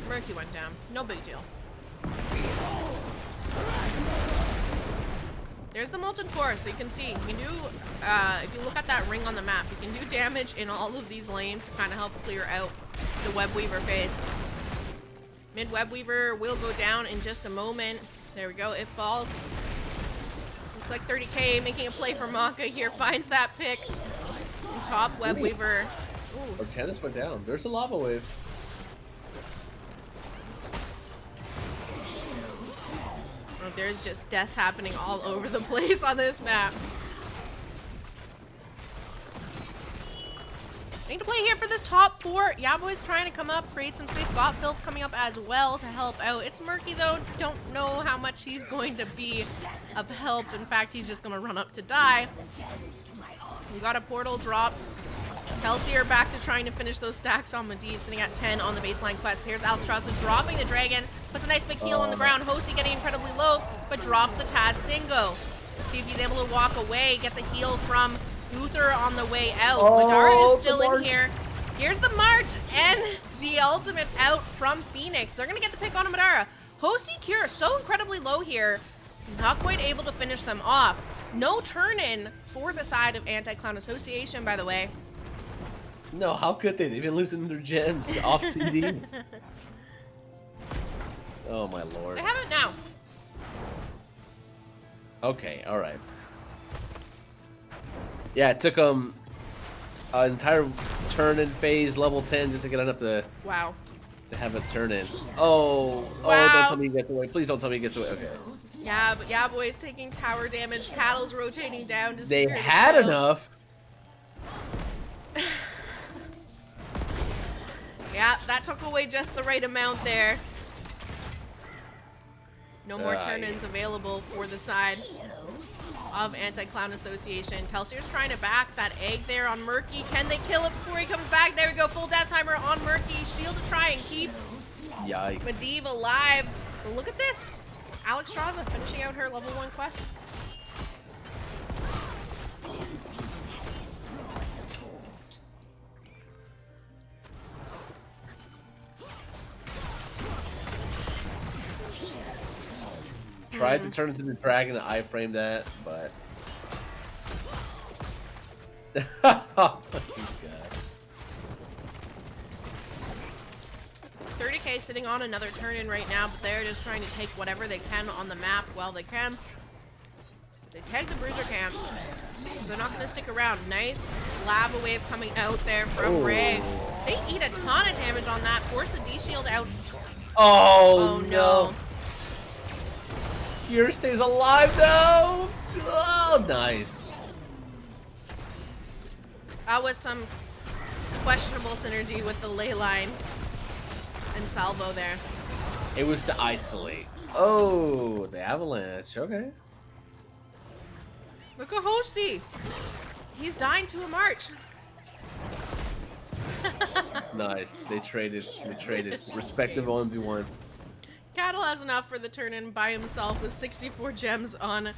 Murky went down. No big deal. There's the Molten Core, so you can see. You can do, if you look at that ring on the map, you can do damage in all of these lanes to kind of help clear out the Web Weaver phase. Mid Web Weaver will go down in just a moment. There we go, it falls. Looks like 30k making a play for Maka here, finds that pick. And top Web Weaver.
Or tennis went down. There's a lava wave.
Oh, there's just deaths happening all over the place on this map. Need to play here for this top fort. Yaboy's trying to come up, create some space. Got Filth coming up as well to help out. It's Murky though. Don't know how much he's going to be of help. In fact, he's just going to run up to die. We got a portal dropped. Kelsier back to trying to finish those stacks on Medivh, sitting at 10 on the baseline quest. Here's Albatross dropping the dragon. Puts a nice big heal on the ground. Hosty getting incredibly low, but drops the Taz Stingo. Let's see if he's able to walk away. Gets a heal from Uther on the way out. Madara is still in here. Here's the march and the ultimate out from Phoenix. They're gonna get the pick on Madara. Hosty Cure so incredibly low here. Not quite able to finish them off. No turn in for the side of Anti-Clown Association, by the way.
No, how could they? They've been losing their gems off CD. Oh my lord.
They have it now.
Okay, alright. Yeah, it took them an entire turn-in phase, level 10, just to get enough to have a turn-in. Oh,
Wow.
Don't tell me he gets away. Please don't tell me he gets away. Okay.
Yeah, but Yaboy's taking tower damage. Cattle's rotating down to
They
secure the
had
kill.
enough.
Yeah, that took away just the right amount there. No more turn-ins available for the side of Anti-Clown Association. Kelsier's trying to back that egg there on Murky. Can they kill it before he comes back? There we go, full death timer on Murky. Shield to try and keep Medivh alive. But look at this. Alex Straza finishing out her level 1 quest.
Tried to turn into the dragon to iframe that, but. Oh, you guys.
30k sitting on another turn in right now, but they're just trying to take whatever they can on the map while they can. They tag the bruiser camp. They're not going to stick around. Nice lava wave coming out there from Ray. They eat a ton of damage on that. Force the D shield out.
Oh,
no.
Here stays alive though. Oh, nice.
That was some questionable synergy with the ley line and salvo there.
It was to isolate. Oh, the avalanche. Okay.
Look at Hosty. He's dying to a march.
Nice. They traded. Respective 1v1.
Cattle has enough for the turn in by himself with 64 gems on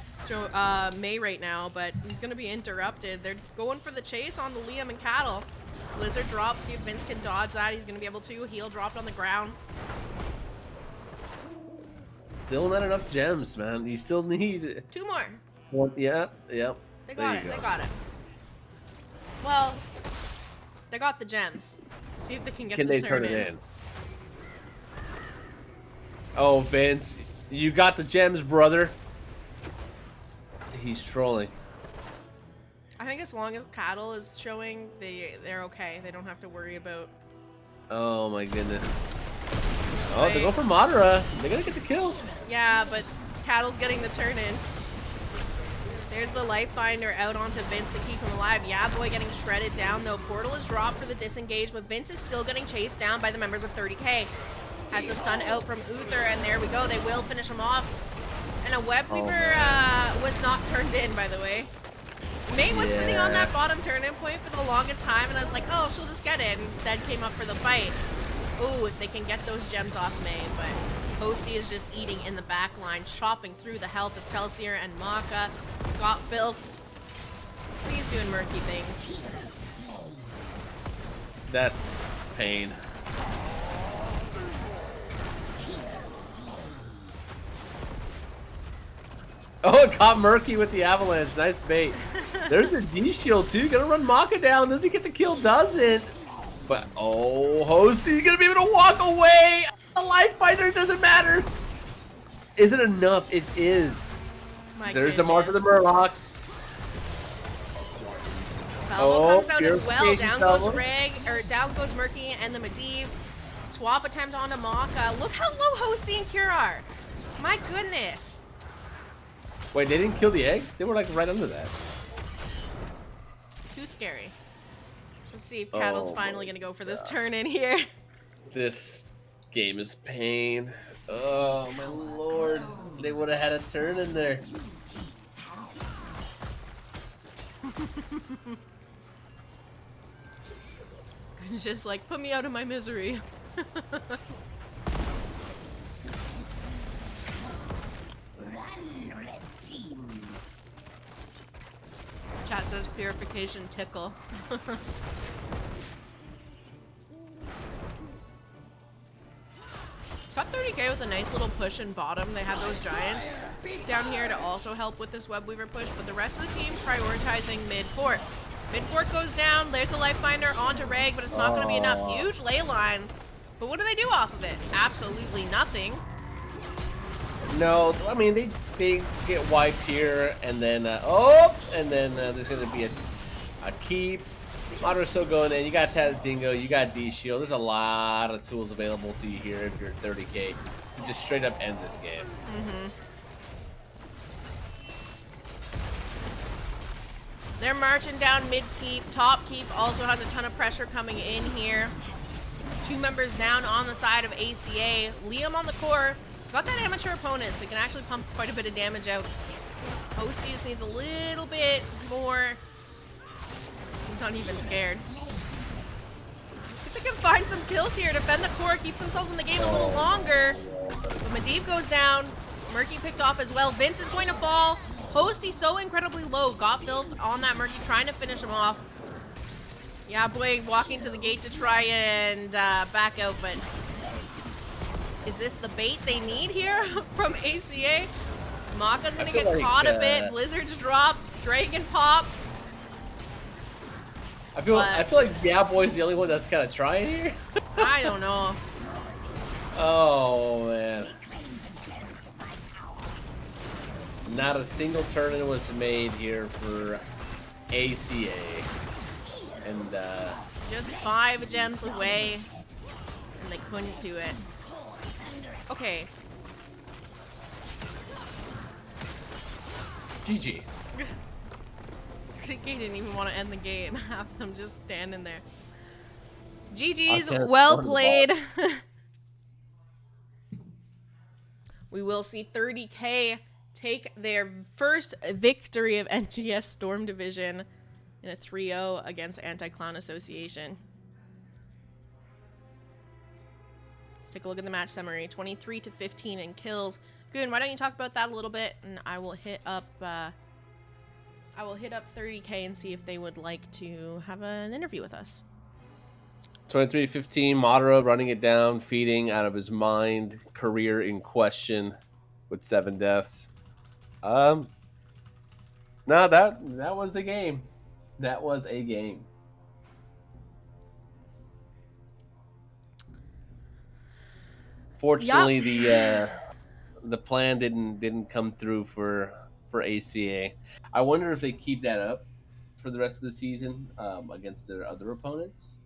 May right now, but he's going to be interrupted. They're going for the chase on the Liam and Cattle. Blizzard drops, see if Vince can dodge that. He's going to be able to. Heal dropped on the ground.
Still not enough gems, man. You still need
2 more.
one. Yeah. Yep.
They got it. They got it. Well, they got the gems. See if they can get
Can
the
they turn it in? Oh, Vince, you got the gems, brother. He's trolling.
I think as long as Cattle is showing, they're okay. They don't have to worry about.
Oh my goodness. Oh, they're going for Madara. They're gonna get the kill.
Yeah, but Cattle's getting the turn in. There's the life binder out onto Vince to keep him alive. Yeah, boy, getting shredded down though. Portal is dropped for the disengage, but Vince is still getting chased down by the members of 30k. Has the stun out from Uther, and there we go. They will finish him off. And a web weaver was not turned in, by the way. May was sitting on that bottom turn-in point for the longest time, and I was like, oh, she'll just get it. And instead came up for the fight. Ooh, if they can get those gems off May, but Posty is just eating in the back line, chopping through the health of Kelsier and Maka. Got Phil. He's doing murky things.
That's pain. Oh, it caught Murky with the avalanche. Nice bait. There's the D shield too. Gonna run Maka down. Does he get the kill? Doesn't. But oh, Hosty gonna be able to walk away. The life fighter doesn't matter. Is it enough? It is. There's the mark of the Murlocs.
Salvo comes out as well. Down goes Reg, or down goes Murky and the Medivh. Swap attempt onto Maka. Look how low Hosty and Cure are. My goodness.
Wait, they didn't kill the egg? They were like right under that.
Too scary. Let's see if Cattle's finally gonna go for this turn in here.
This game is pain. Oh my lord. They would have had a turn in there.
It's just like, put me out of my misery. Chat says purification tickle. Saw 30k with a nice little push in bottom. They have those giants down here to also help with this web weaver push, but the rest of the team prioritizing mid fort. Mid fort goes down. There's a life finder onto Reg, but it's not going to be enough. Huge ley line. But what do they do off of it? Absolutely nothing.
No, I mean they get wiped here, and then there's gonna be a keep. Madara's still going in. You got Taz Dingo, you got D Shield. There's a lot of tools available to you here if you're 30k to just straight up end this game.
They're marching down mid keep. Top keep also has a ton of pressure coming in here. 2 members down on the side of ACA. Liam on the core. He's got that amateur opponent, so he can actually pump quite a bit of damage out. Hosty just needs a little bit more. He's not even scared. See if they can find some kills here, defend the core, keep themselves in the game a little longer. But Medivh goes down. Murky picked off as well. Vince is going to fall. Hosty so incredibly low. Got Filth on that Murky, trying to finish him off. Yeah, boy, walking to the gate to try and back out, but is this the bait they need here from ACA? Maka's gonna
feel
get
like,
caught a bit. Blizzard's dropped. Dragon popped.
I feel like Yeah Boy's the only one that's kind of trying here.
I don't know.
Oh man. Not a single turn was made here for ACA. And
Just 5 gems away. And they couldn't do it. Okay.
GG.
30K didn't even want to end the game. Half of them just standing there. GG's,
Okay,
well
what
played. We will see 30K take their first victory of NGS Storm Division in a 3-0 against Anti-Clown Association. Let's take a look at the match summary. 23-15 in kills. Goon, why don't you talk about that a little bit, and I will hit up 30K and see if they would like to have an interview with us.
23-15, Madara running it down, feeding out of his mind, career in question with 7 deaths. No, that was a game. That was a game. Fortunately, the plan didn't come through for ACA. I wonder if they keep that up for the rest of the season against their other opponents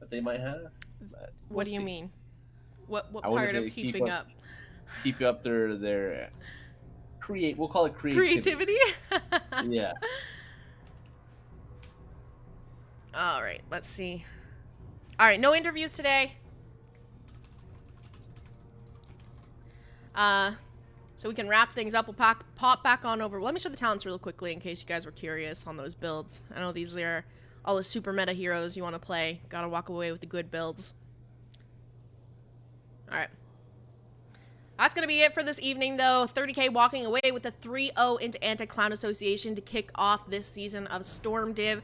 that they might have. But
What do you
see.
mean? What
I wonder
part
if
of
they
keeping up?
keep up their we'll call it creativity. Yeah.
All right, let's see. All right, no interviews today. So we can wrap things up. We'll pop back on over. Let me show the talents real quickly in case you guys were curious on those builds. I know these are all the super meta heroes you want to play. Gotta walk away with the good builds. All right. That's going to be it for this evening, though. 30K walking away with a 3-0 into Anti-Clown Association to kick off this season of Storm Div.